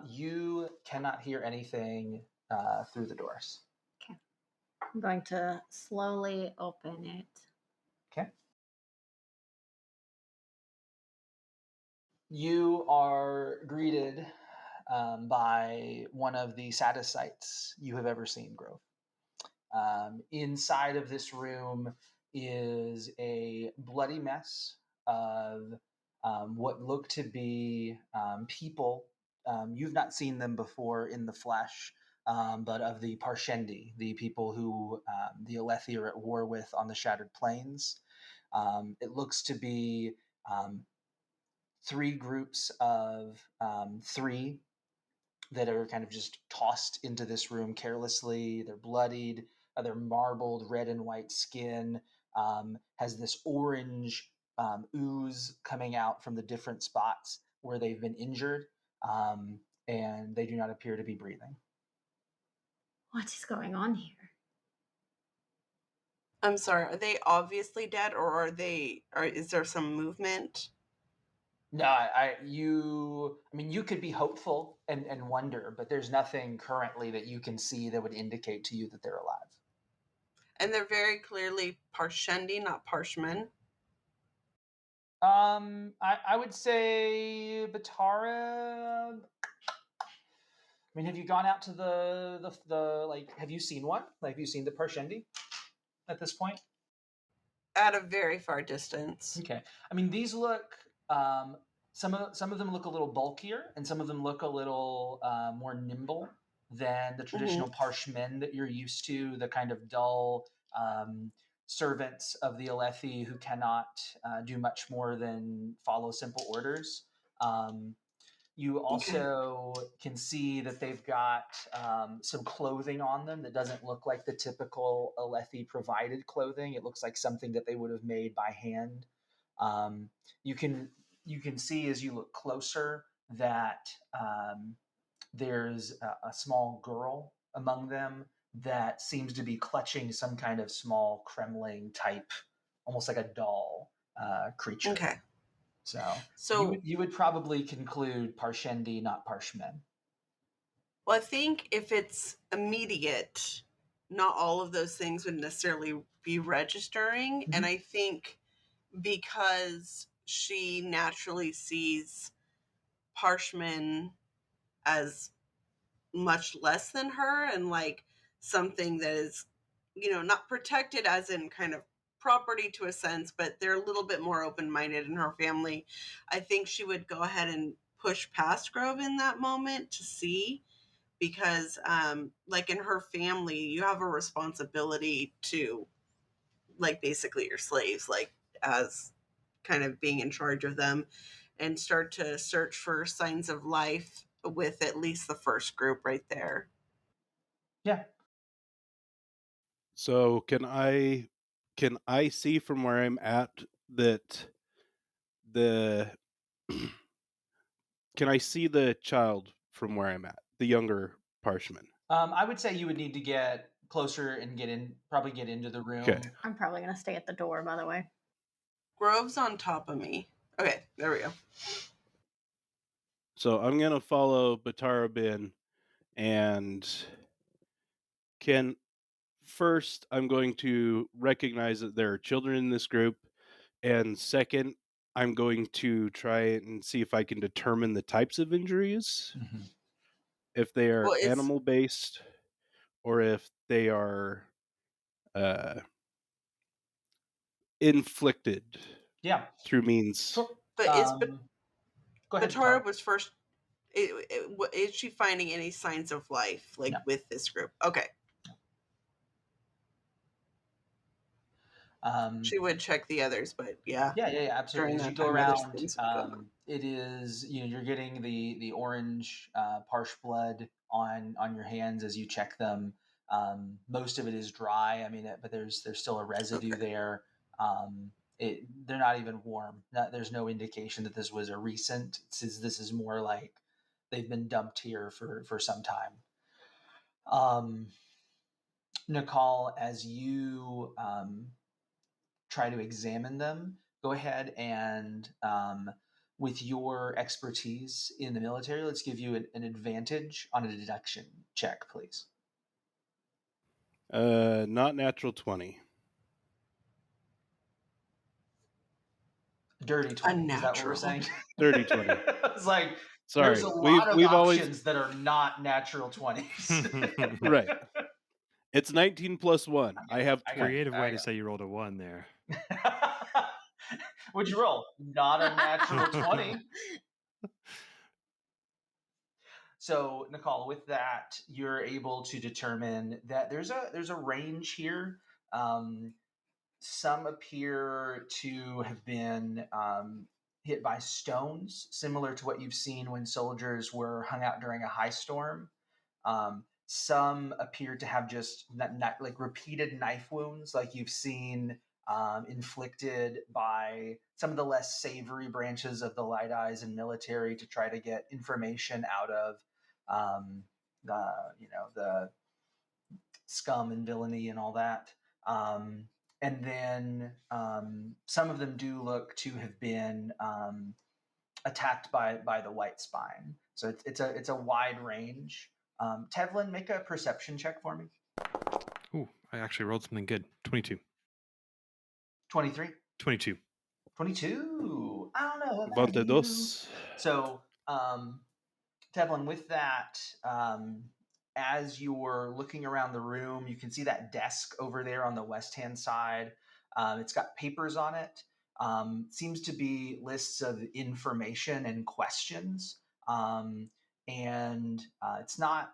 You cannot hear anything through the doors. Okay. I'm going to slowly open it. Okay. You are greeted by one of the saddest sights you have ever seen, Grove. Inside of this room is a bloody mess of what look to be people. You've not seen them before in the flesh, but of the Parshendi, the people who the Alethi are at war with on the Shattered Plains. It looks to be three groups of three that are kind of just tossed into this room carelessly. They're bloodied. Their marbled red and white skin has this orange ooze coming out from the different spots where they've been injured, and they do not appear to be breathing. What is going on here? I'm sorry, are they obviously dead, or is there some movement? No, you could be hopeful and wonder, but there's nothing currently that you can see that would indicate to you that they're alive. And they're very clearly Parshendi, not Parshmen. I would say Batarab. I mean, have you gone out to the like? Have you seen one? Like, have you seen the Parshendi at this point? At a very far distance. Okay. I mean, these look. Some of them look a little bulkier, and some of them look a little more nimble than the traditional Parshmen that you're used to. The kind of dull servants of the Alethi who cannot do much more than follow simple orders. You also can see that they've got some clothing on them that doesn't look like the typical Alethi provided clothing. It looks like something that they would have made by hand. You can see as you look closer that there's a small girl among them that seems to be clutching some kind of small Kremling type, almost like a doll creature. Okay. So you would probably conclude Parshendi, not Parshmen. Well, I think if it's immediate, not all of those things would necessarily be registering. Mm-hmm. And I think because she naturally sees Parshmen as much less than her and like something that is, not protected as in kind of property to a sense, but they're a little bit more open-minded in her family. I think she would go ahead and push past Grove in that moment to see, because like in her family, you have a responsibility to like basically your slaves, like as kind of being in charge of them, and start to search for signs of life with at least the first group right there. Yeah. So can I see from where I'm at that the can I see the child from where I'm at, the younger Parshman? I would say you would need to get closer and probably get into the room. Okay. I'm probably going to stay at the door, by the way. Grove's on top of me. Okay, there we go. So I'm gonna follow Batarab in, and first I'm going to recognize that there are children in this group, and second, I'm going to try and see if I can determine the types of injuries, if they are animal based, or if they are inflicted. Yeah. Through means. But go ahead. Batarab was first. Is she finding any signs of life with this group? Okay. She would check the others, but yeah. Yeah, absolutely. As you go around, it is you're getting the orange parsh blood on your hands as you check them. Most of it is dry. I mean, but there's still a residue there. They're not even warm. There's no indication that this was a recent. This is more like they've been dumped here for some time. Nakal, as you try to examine them, go ahead and with your expertise in the military, let's give you an advantage on a deduction check, please. Not natural 20. Dirty 20. Is that what we're saying? Dirty 20. It's like, Sorry. there's a lot of We've always options that are not natural 20s. right. It's 19 plus 1. I have 20. Creative way to say you rolled a 1 there. What'd you roll? Not a natural 20. So, Nakal, with that, you're able to determine that there's a range here. Some appear to have been hit by stones, similar to what you've seen when soldiers were hung out during a high storm. Some appear to have just like repeated knife wounds, like you've seen inflicted by some of the less savory branches of the Light Eyes and military to try to get information out of the scum and villainy and all that. And then some of them do look to have been attacked by the White Spine. So it's a wide range. Tevlin, make a perception check for me. Ooh, I actually rolled something good. 22. 23? 22. 22. I don't know about Bonte you. dos. So, Tevlin, with that, as you're looking around the room, you can see that desk over there on the west-hand side. It's got papers on it. Seems to be lists of information and questions. And it's not,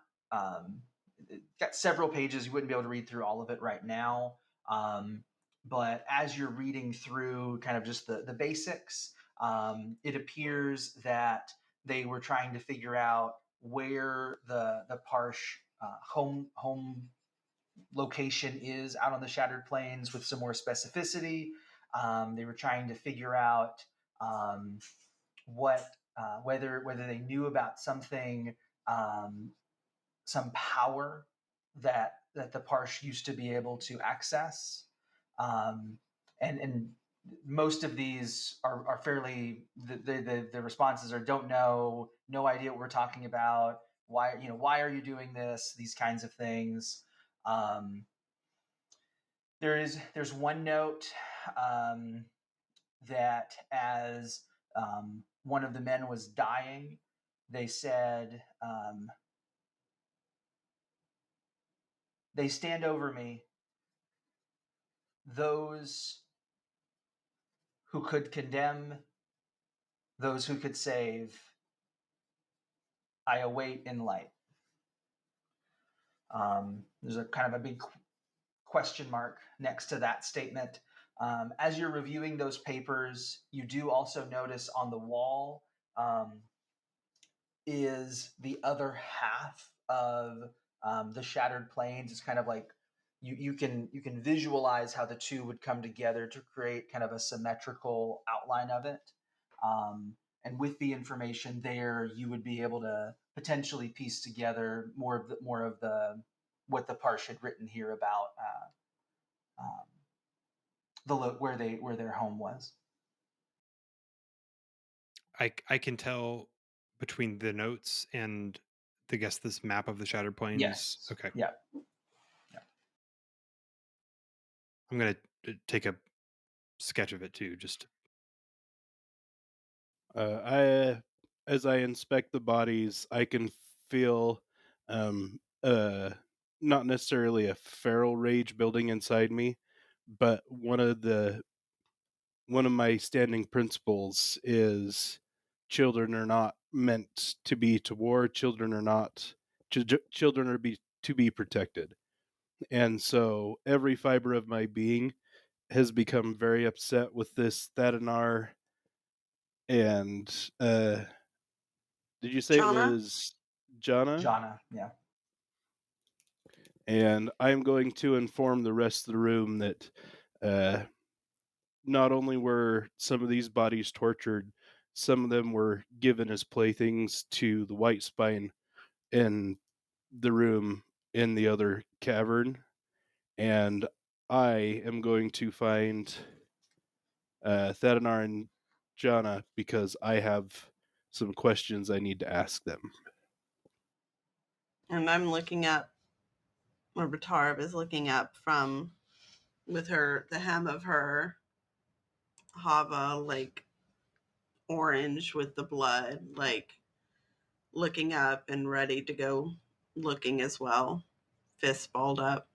it's got several pages. You wouldn't be able to read through all of it right now. But as you're reading through kind of just the basics, it appears that they were trying to figure out where the Parsh home location is out on the Shattered Plains with some more specificity. They were trying to figure out whether they knew about something, some power that the Parsh used to be able to access, and most of these are fairly the responses are don't know, no idea what we're talking about, why are you doing this, these kinds of things. There's one note that as one of the men was dying, they said, they stand over me, those who could condemn, those who could save, I await in light. There's a kind of a big question mark next to that statement. As you're reviewing those papers, you do also notice on the wall is the other half of the Shattered Plains. It's kind of like you can visualize how the two would come together to create kind of a symmetrical outline of it. And with the information there, you would be able to potentially piece together more of the what the Parsh had written here about where their home was. I can tell between the notes and this map of the Shattered Plains. Yes. Okay. Yeah. I'm gonna take a sketch of it too, just. As I inspect the bodies, I can feel not necessarily a feral rage building inside me, but one of my standing principles is children are not meant to be to war. Children are to be protected. And so every fiber of my being has become very upset with this Thadanar. And did you say Jana? it was Jana? Jana, yeah. And I'm going to inform the rest of the room that not only were some of these bodies tortured, some of them were given as playthings to the white spine in the room in the other cavern. And I am going to find Thadanar and Jana because I have some questions I need to ask them. And I'm looking up, or Batarab is looking up from, with her, the hem of her hava, like orange with the blood, like looking up and ready to go looking as well. Fist balled up.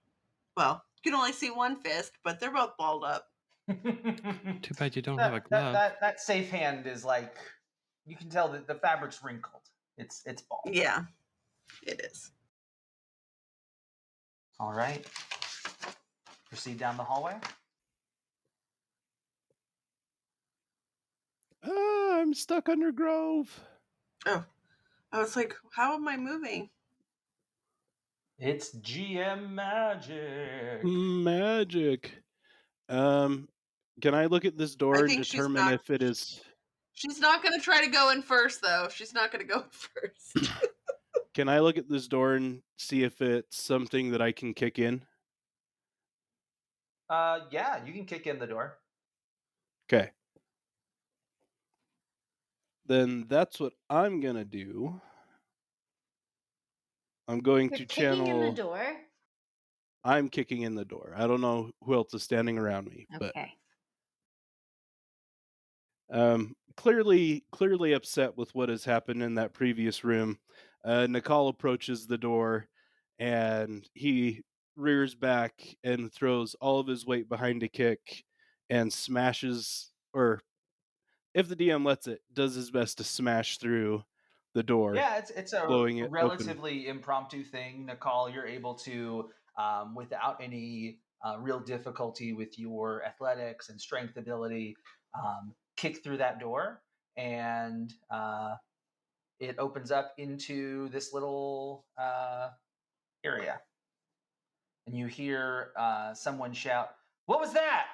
Well, you can only see one fist, but they're both balled up. Too bad you don't have a glove. That safe hand is like, you can tell that the fabric's wrinkled. It's bald. Yeah, it is. All right. Proceed down the hallway. I'm stuck under Grove. Oh, I was like, how am I moving? It's GM magic. Magic. Can I look at this door and determine if it is... She's not going to try to go in first, though. She's not going to go in first. Can I look at this door and see if it's something that I can kick in? Yeah, you can kick in the door. Okay. Then that's what I'm going to do. I'm going to channel... Kicking in the door? I'm kicking in the door. I don't know who else is standing around me. Okay. But clearly upset with what has happened in that previous room. Nakal approaches the door and he rears back and throws all of his weight behind a kick and smashes, or if the DM lets it, does his best to smash through the door. Yeah, it's a blowing it relatively impromptu thing. Nakal, you're able to, without any real difficulty with your athletics and strength ability, kick through that door, and it opens up into this little area. And you hear someone shout, "What was that?"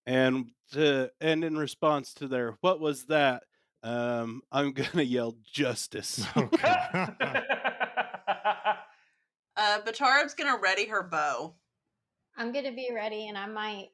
And in response to their "What was that?" I'm gonna yell justice. Okay. Batarab's going to ready her bow. I'm going to be ready, and I might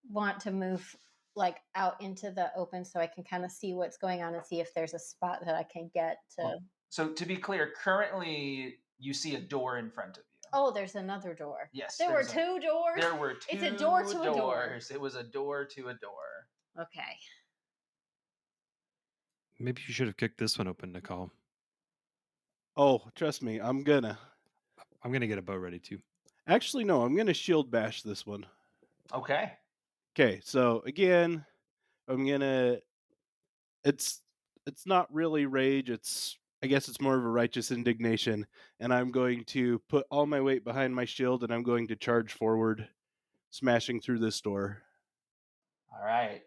want to move like out into the open so I can kind of see what's going on and see if there's a spot that I can get to. So to be clear, currently you see a door in front of you. Oh, there's another door. Yes. There were two doors? There were two It's a door to a door. doors. It was a door to a door. Okay. Maybe you should have kicked this one open, Nakal. Oh, trust me, I'm gonna get a bow ready too. Actually, no, I'm gonna shield bash this one. Okay. Okay, so again, I'm gonna... It's not really rage. I guess it's more of a righteous indignation, and I'm going to put all my weight behind my shield, and I'm going to charge forward, smashing through this door. All right.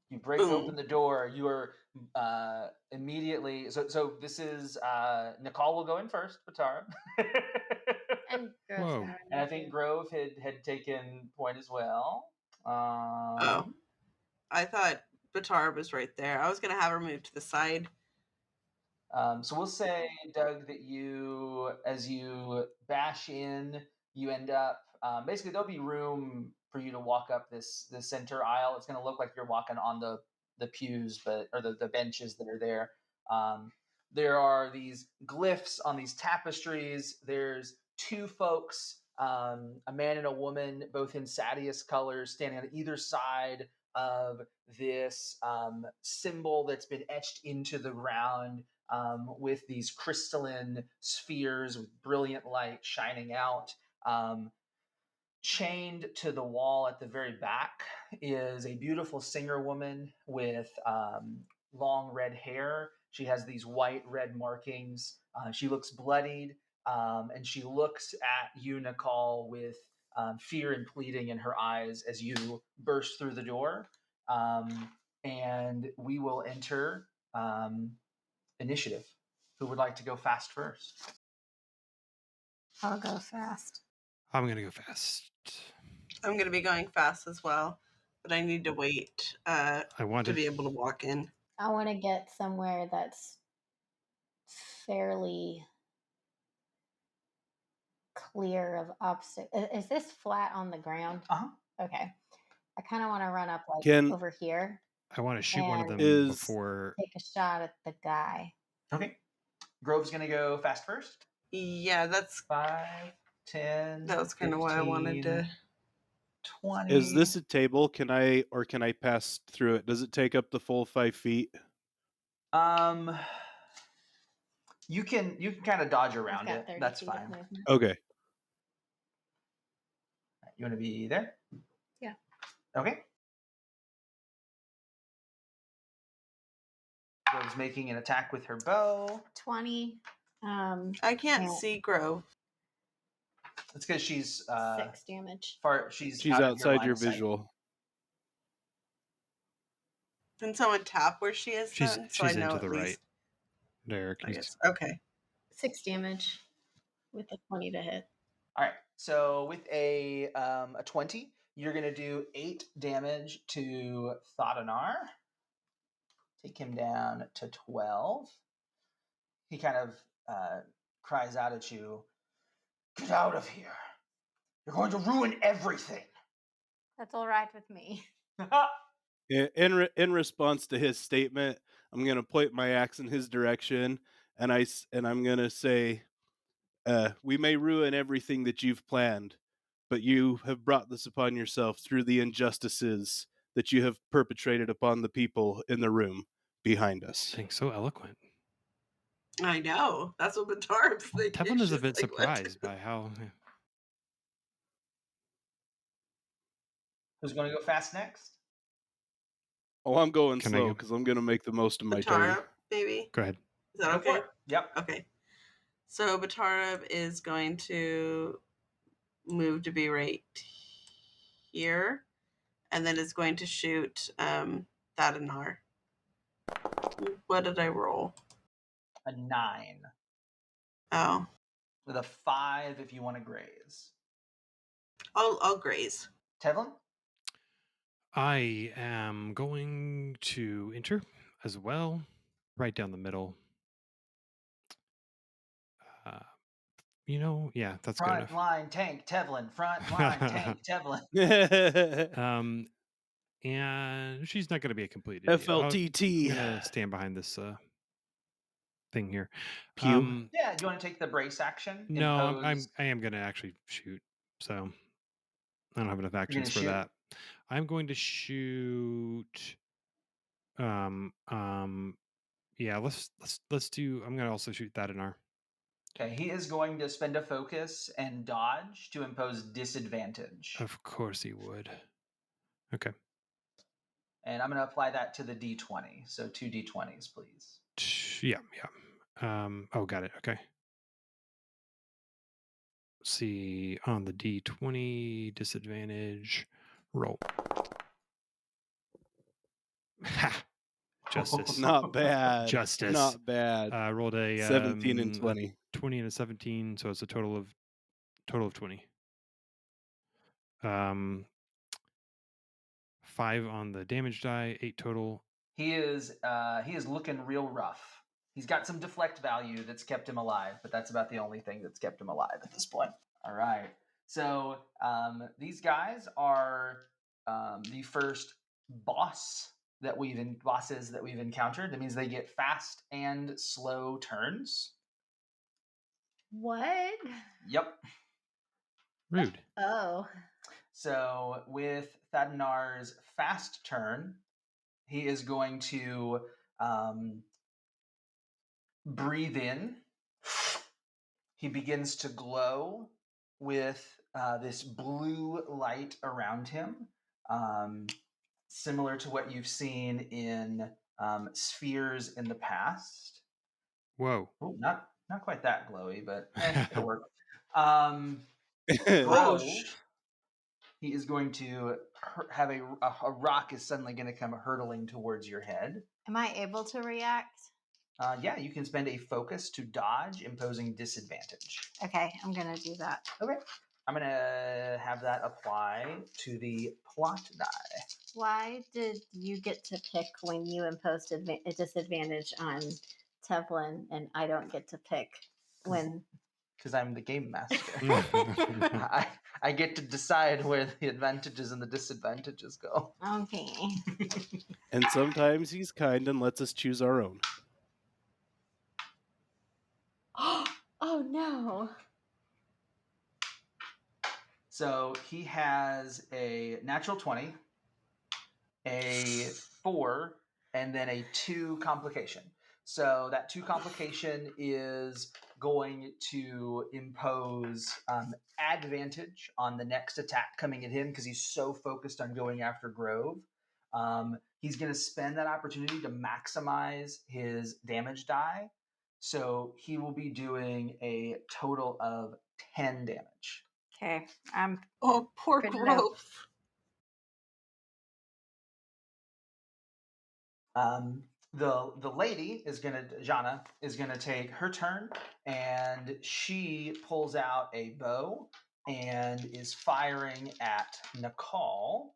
You break open the door. You are immediately. So this is Nakal will go in first. Batarab. And Whoa. And I think Grove had taken point as well. Oh, I thought Batarab was right there. I was going to have her move to the side. So we'll say, Doug, that as you bash in, you end up basically there'll be room for you to walk up this center aisle. It's going to look like you're walking on the pews, or the benches that are there. There are these glyphs on these tapestries. There's two folks, a man and a woman, both in Sadius colors, standing on either side of this symbol that's been etched into the ground. With these crystalline spheres with brilliant light shining out. Chained to the wall at the very back is a beautiful singer woman with long red hair. She has these white red markings. She looks bloodied, and she looks at you, Nakal, with fear and pleading in her eyes as you burst through the door. And we will enter initiative. Who would like to go fast first? I'll go fast. I'm going to go fast. I'm going to be going fast as well, but I need to wait I want to be able to walk in. I want to get somewhere that's fairly clear of obstacles. Is this flat on the ground? Uh-huh. Okay. I kind of want to run up like Can- over here, I want to shoot one of them Is- before. take a shot at the guy. Okay. Grove's going to go fast first. Yeah, that's 5, 10. that was kind of why I wanted 15, to. 20. Is this a table? Can I pass through it? Does it take up the full 5 feet? You can kind of dodge I've around got it. 30 That's feet of fine. movement. Okay. You want to be there? Yeah. Okay. Grove's making an attack with her bow. 20. I can't Yeah. see Grove. It's because she's 6 damage. she's She's out of outside line your of sight. visual. Can someone tap where she is She's then? So I know into at the right. least. There, I guess. Okay. 6 damage with a 20 to hit. All right. So with a 20, you're going to do 8 damage to Thodanar. Take him down to 12. He kind of cries out at you, "Get out of here. You're going to ruin everything." That's all right with me. In response to his statement, I'm going to point my axe in his direction, and I'm going to say, "We may ruin everything that you've planned, but you have brought this upon yourself through the injustices that you have perpetrated upon the people in the room behind us." Being so eloquent. I know. That's what Batarab's thinking. Tevlin is a She's bit like, what? surprised by how. Who's going to go fast next? Oh, I'm going Can I slow go? because I'm going to make the most of my turn. Batarab, maybe? Go ahead. Is that Go for okay? it. Yep. Okay. So Batarab is going to move to be right here, and then is going to shoot Thadanar. What did I roll? A 9. Oh, With a 5 if you want to graze. I'll graze. Tevlin? I am going to enter as well, right down the middle. Yeah, that's good Front enough. line tank Tevlin. Front line tank Tevlin. And she's not going to be a complete idiot. I'm FLTT. gonna stand behind this thing here. Pew. Yeah, do you want to take the brace action? No, Impose... I am gonna actually shoot. So I don't have enough gonna actions for shoot? that. I'm going to shoot. Yeah, let's do. I'm gonna also shoot that in our. Okay, he is going to spend a focus and dodge to impose disadvantage. Of course he would. Okay. And I'm going to apply that to the D20. So 2 D20s, please. Yeah. Oh, got it. Okay. Let's see, on the D20 disadvantage roll. Ha! Justice. Not bad. Justice. Not bad. Rolled a 17 and 20. 20 and a 17, so it's a total of 20. 5 on the damage die, 8 total. He is looking real rough. He's got some deflect value that's kept him alive, but that's about the only thing that's kept him alive at this point. All right. So these guys are the first bosses that we've encountered. That means they get fast and slow turns. What? Yep. Rude. Oh. So with Thadanar's fast turn, he is going to breathe in. He begins to glow with this blue light around him, similar to what you've seen in spheres in the past. Whoa. Oh, not quite that glowy, but it'll work. Oh, Grove, he is going to have a rock is suddenly going to come hurtling towards your head. Am I able to react? Yeah, you can spend a focus to dodge, imposing disadvantage. Okay, I'm gonna do that. Okay. I'm gonna have that apply to the plot die. Why did you get to pick when you imposed a disadvantage on Tevlin, and I don't get to pick when? Because I'm the game master. I get to decide where the advantages and the disadvantages go. Okay. And sometimes he's kind and lets us choose our own. Oh no. So he has a natural 20, a 4, and then a 2 complication. So that 2 complication is going to impose advantage on the next attack coming at him because he's so focused on going after Grove. He's going to spend that opportunity to maximize his damage die. So he will be doing a total of 10 damage. Okay. Oh, poor Good to know. Grove. The lady is gonna Jana is gonna take her turn, and she pulls out a bow and is firing at Nakal.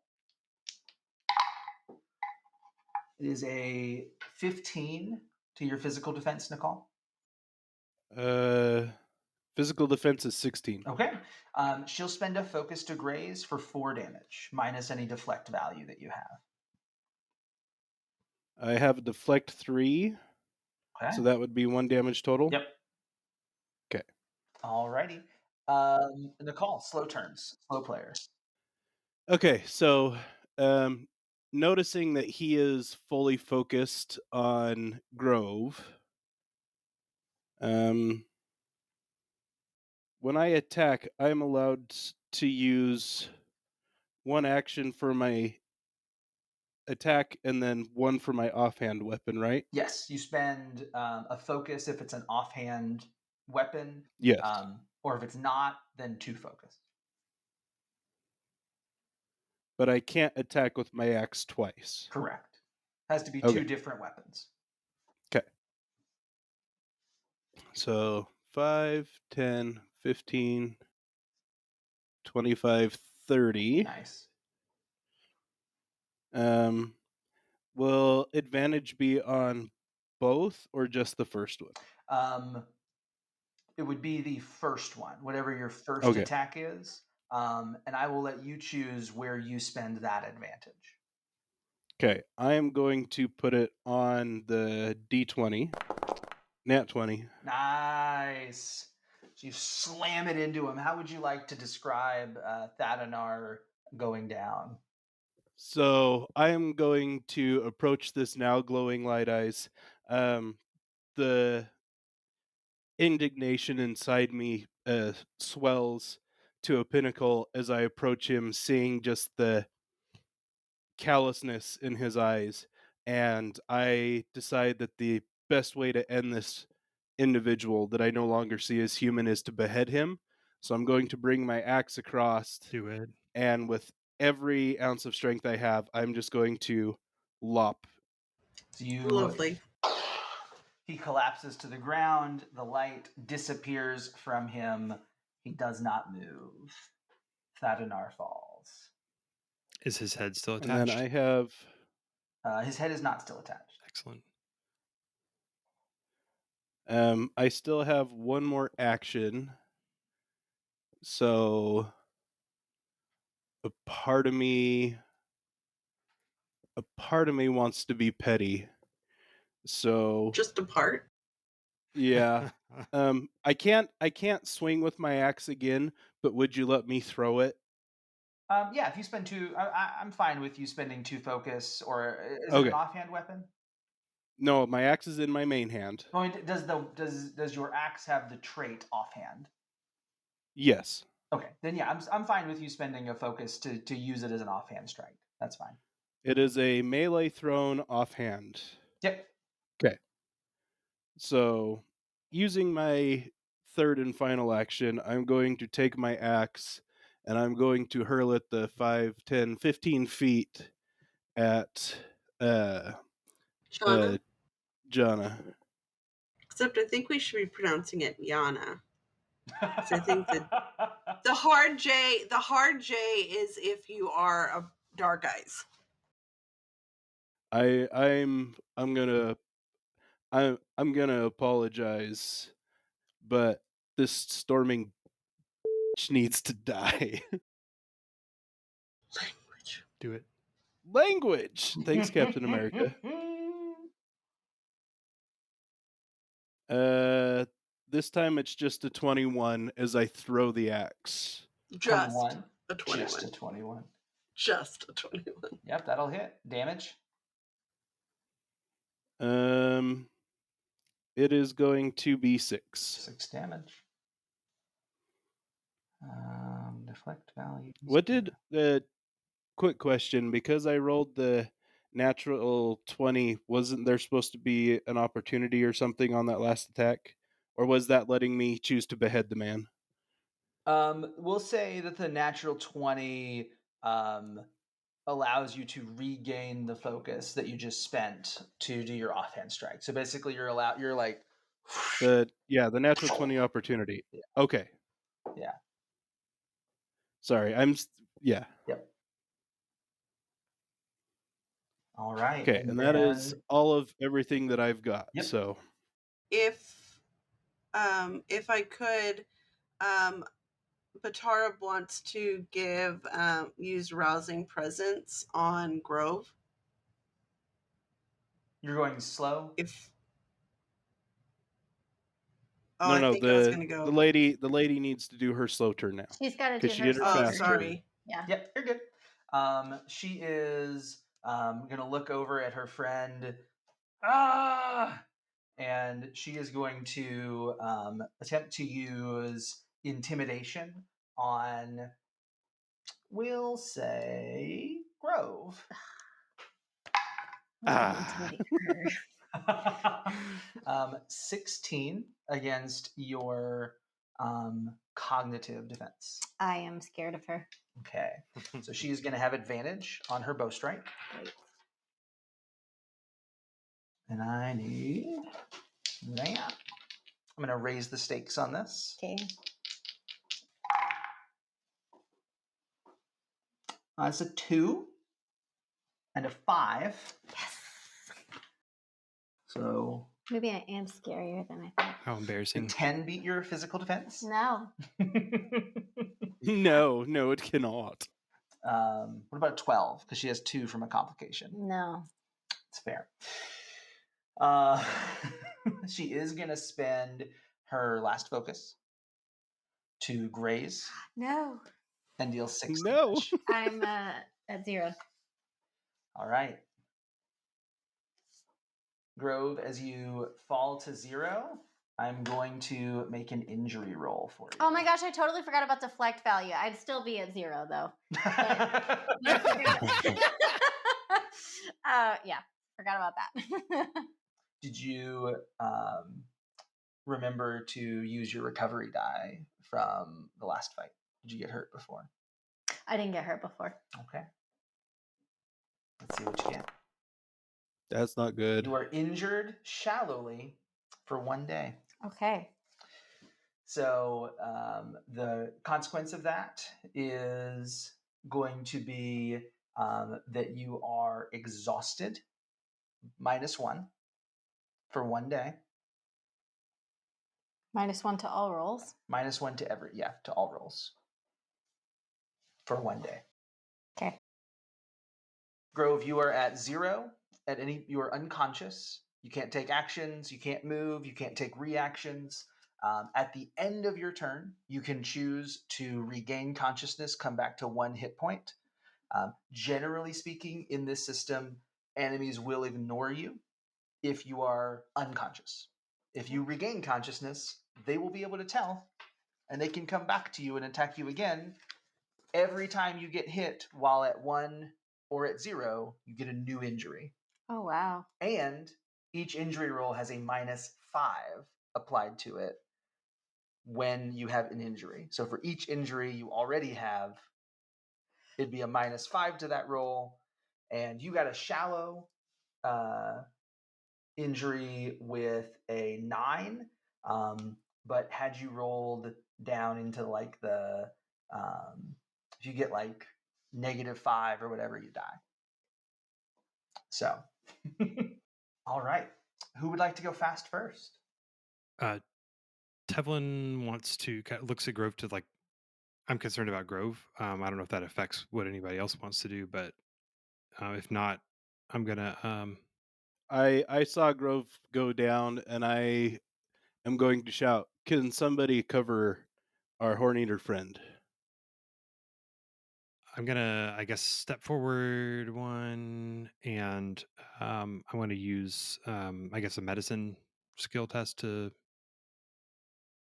It is a 15 to your physical defense, Nakal. Physical defense is 16. Okay. She'll spend a focus to graze for 4 damage, minus any deflect value that you have. I have a deflect 3, Okay. so that would be 1 damage total. Yep. Okay. Alrighty. Nakal, slow turns, slow player. Okay, so noticing that he is fully focused on Grove, when I attack, I'm allowed to use 1 action for my attack and then 1 for my offhand weapon, right? Yes, you spend a focus if it's an offhand weapon. Yes. Or if it's not, then 2 focus. But I can't attack with my axe twice. Correct. Has to be Okay. 2 different weapons. Okay. So 5, 10, 15, 25, 30. Nice. Will advantage be on both or just the first one? It would be the first one, whatever your first Okay. attack is. And I will let you choose where you spend that advantage. Okay, I am going to put it on the D20. Nat 20. Nice. So you slam it into him. How would you like to describe Thadanar going down? So I am going to approach this now glowing light eyes. The indignation inside me swells to a pinnacle as I approach him, seeing just the callousness in his eyes, and I decide that the best way to end this individual that I no longer see as human is to behead him. So I'm going to bring my axe across, Do it. and with every ounce of strength I have, I'm just going to lop. So you Lovely. He collapses to the ground. The light disappears from him. He does not move. Thadanar falls. Is his head still attached? And then I have... His head is not still attached. Excellent. I still have 1 more action. So a part of me wants to be petty. So Just a part. yeah. I can't swing with my axe again, but would you let me throw it? Yeah, if you spend 2, I'm fine with you spending 2 focus. Or is it Okay. an offhand weapon? No, my axe is in my main hand. Oh, does your axe have the trait offhand? Yes. Okay, then yeah, I'm fine with you spending a focus to use it as an offhand strike. That's fine. It is a melee thrown offhand. Yep. Okay. So, using my third and final action, I'm going to take my axe and I'm going to hurl it the 5, 10, 15 feet at Jana. Jana. Except I think we should be pronouncing it Yana. So I think that The hard J is if you are a dark eyes. I'm gonna apologize, but this storming needs to die. Language. Do it. Language. Thanks, Captain America. This time it's just a 21 as I throw the axe. Just 21. a 21. Just a 21. Just a 21. Yep, that'll hit. Damage? It is going to be 6. 6 damage. Deflect value. What did the quick question? Because I rolled the natural 20, wasn't there supposed to be an opportunity or something on that last attack? Or was that letting me choose to behead the man? We'll say that the natural 20 allows you to regain the focus that you just spent to do your offhand strike. So basically, you're like The natural 20 opportunity. Yeah. Okay. Yeah. Sorry, yeah. Yep. All right. Okay, and that is all of everything that I've got. Yep. So If I could, Batarab wants to use rousing presence on Grove. You're going slow. No, I was gonna go. the lady needs to do her slow turn now. She's got to do Because she her did her slow fast turn. sorry. Yeah. Yep, you're good. She is going to look over at her friend. And she is going to attempt to use intimidation on, we'll say, Grove. 16 against your cognitive defense. I am scared of her. Okay. So she's going to have advantage on her bow strike. Great. And I need that. I'm going to raise the stakes on this. Okay. It's a 2 and a 5. Yes. So Maybe I am scarier than I thought. How did embarrassing. 10 beat your physical defense? No. No, it cannot. What about 12? Because she has 2 from a complication. No. It's fair. She is going to spend her last focus to graze No. and deal 6 No. damage. I'm at 0. All right. Grove, as you fall to 0, I'm going to make an injury roll for you. Oh my gosh, I totally forgot about deflect value. I'd still be at 0 though. Yeah, forgot about that. Did you remember to use your recovery die from the last fight? Did you get hurt before? I didn't get hurt before. Okay. Let's see what you get. That's not good. You are injured shallowly for 1 day. Okay. So the consequence of that is going to be that you are exhausted, -1 for 1 day. -1 to all rolls. -1 to to all rolls for 1 day. Okay. Grove, you are at 0 at you are unconscious. You can't take actions, you can't move, you can't take reactions. At the end of your turn, you can choose to regain consciousness, come back to 1 hit point. Generally speaking, in this system, enemies will ignore you if you are unconscious. If you regain consciousness, they will be able to tell, and they can come back to you and attack you again. Every time you get hit while at 1 or at 0, you get a new injury. Oh, wow. And each injury roll has a -5 applied to it when you have an injury. So for each injury you already have, it'd be a -5 to that roll. And you got a shallow injury with a 9. But had you rolled down into like the If you get like -5 or whatever, you die. So, all right. Who would like to go fast first? Tevlin looks at Grove to like, I'm concerned about Grove. I don't know if that affects what anybody else wants to do, but if not, I'm gonna. I saw Grove go down, and I am going to shout, "Can somebody cover our Horn-Eater friend?" I'm gonna, I guess, step forward one, and I want to use, I guess, a medicine skill test to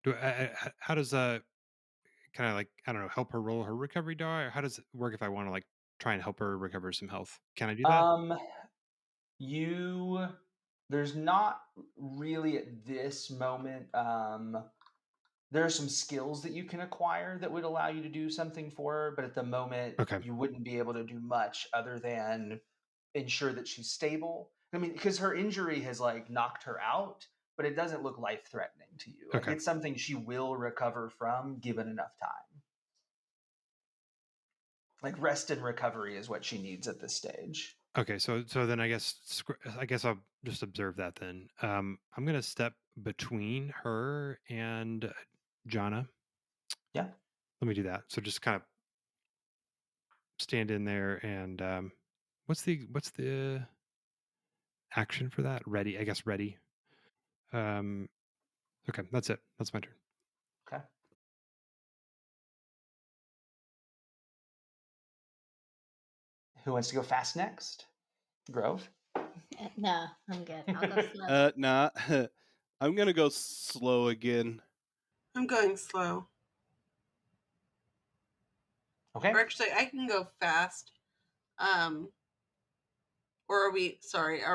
do. How does kind of like, I don't know, help her roll her recovery die, or how does it work if I want to like try and help her recover some health? Can I do that? You there's not really at this moment. There are some skills that you can acquire that would allow you to do something for her, but at the moment Okay. you wouldn't be able to do much other than ensure that she's stable. I mean, because her injury has like knocked her out, but it doesn't look life threatening to you. Like Okay. it's something she will recover from given enough time. Like rest and recovery is what she needs at this stage. Okay, so then I guess I'll just observe that then. I'm gonna step between her and Jana. Yeah. Let me do that. So just kind of stand in there and what's the action for that? Ready, I guess ready. Okay, that's it. That's my turn. Okay. Who wants to go fast next? Grove? No, I'm good. I'll go slow. Nah. I'm gonna go slow again. I'm going slow. Okay. Or actually, I can go fast. Or are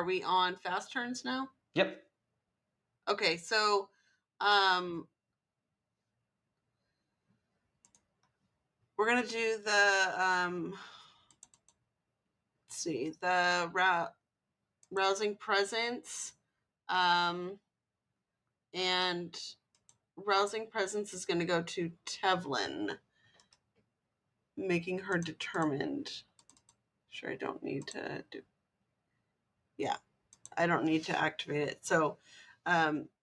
we on fast turns now? Yep. Okay, so we're gonna do the let's see, the rousing presence. And rousing presence is gonna go to Tevlin, making her determined. Sure, I don't need to do. Yeah, I don't need to activate it. So,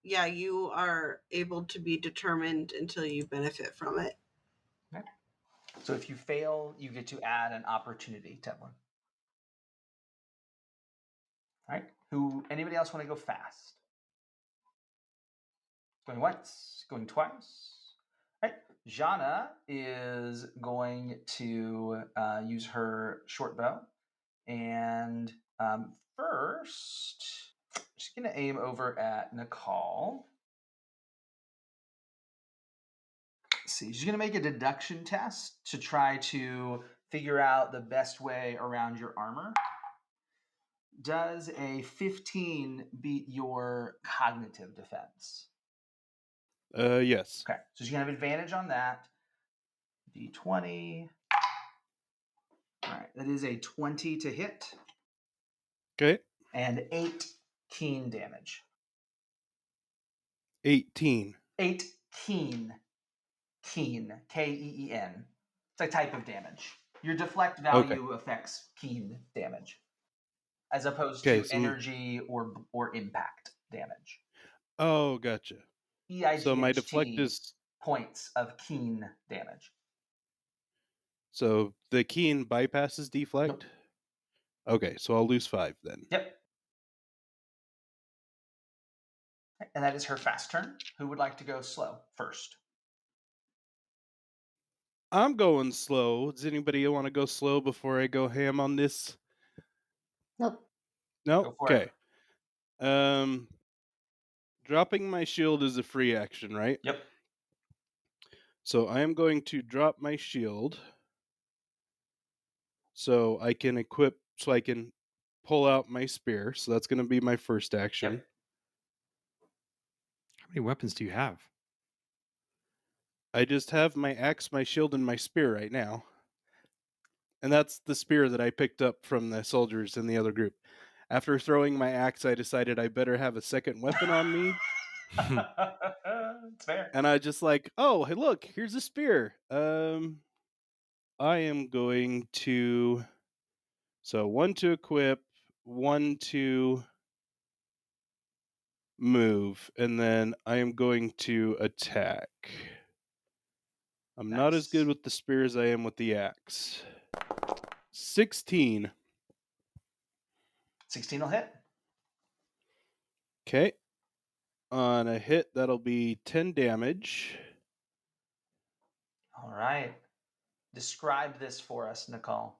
yeah, you are able to be determined until you benefit from it. Okay. So if you fail, you get to add an opportunity, Tevlin. All right. Anybody else want to go fast? Going once, going twice. All right. Jana is going to use her short bow. And first, she's going to aim over at Nakal. Let's see, she's going to make a deduction test to try to figure out the best way around your armor. Does a 15 beat your cognitive defense? Yes. Okay, so she's going to have advantage on that. D20. All right, that is a 20 to hit. Okay. And 8 keen damage. 18. 8 keen. Keen. Keen. It's a type of damage. Your deflect value affects keen damage, as opposed to energy or impact damage. Oh, gotcha. EIGHT So my deflect is points of keen damage. So the keen bypasses deflect? Nope. Okay, so I'll lose 5 then. Yep. And that is her fast turn. Who would like to go slow first? I'm going slow. Does anybody want to go slow before I go ham on this? Nope. No? Go for Okay. Dropping my shield is a free action, right? Yep. So I am going to drop my shield so I can pull out my spear. So that's going to be my first action. Yep. How many weapons do you have? I just have my axe, my shield, and my spear right now. And that's the spear that I picked up from the soldiers in the other group. After throwing my axe, I decided I better have a second weapon on me. It's fair. And I just like, oh, hey, look, here's a spear. I am going to. So 1 to equip, 1 to move, and then I am going to attack. I'm not as good with the spear as I am with the axe. 16. 16 will hit. Okay. On a hit, that'll be 10 damage. All right. Describe this for us, Nakal.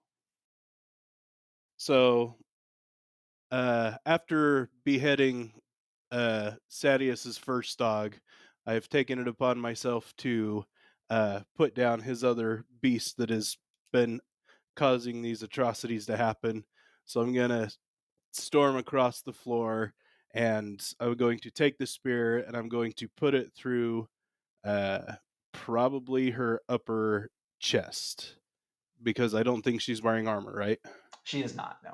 So, after beheading Sadius's first dog, I've taken it upon myself to put down his other beast that has been causing these atrocities to happen. So I'm going to storm across the floor, and I'm going to take the spear and I'm going to put it through probably her upper chest, because I don't think she's wearing armor, right? She is not, no.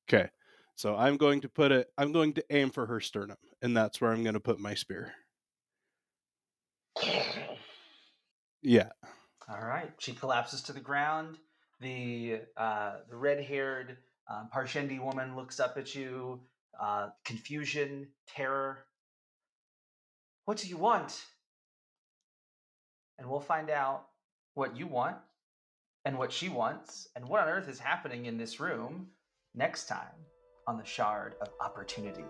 Okay. So I'm going to aim for her sternum, and that's where I'm going to put my spear. Yeah. All right. She collapses to the ground. The red-haired Parshendi woman looks up at you. Confusion, terror. What do you want? And we'll find out what you want and what she wants and what on earth is happening in this room next time on the Shard of Opportunity.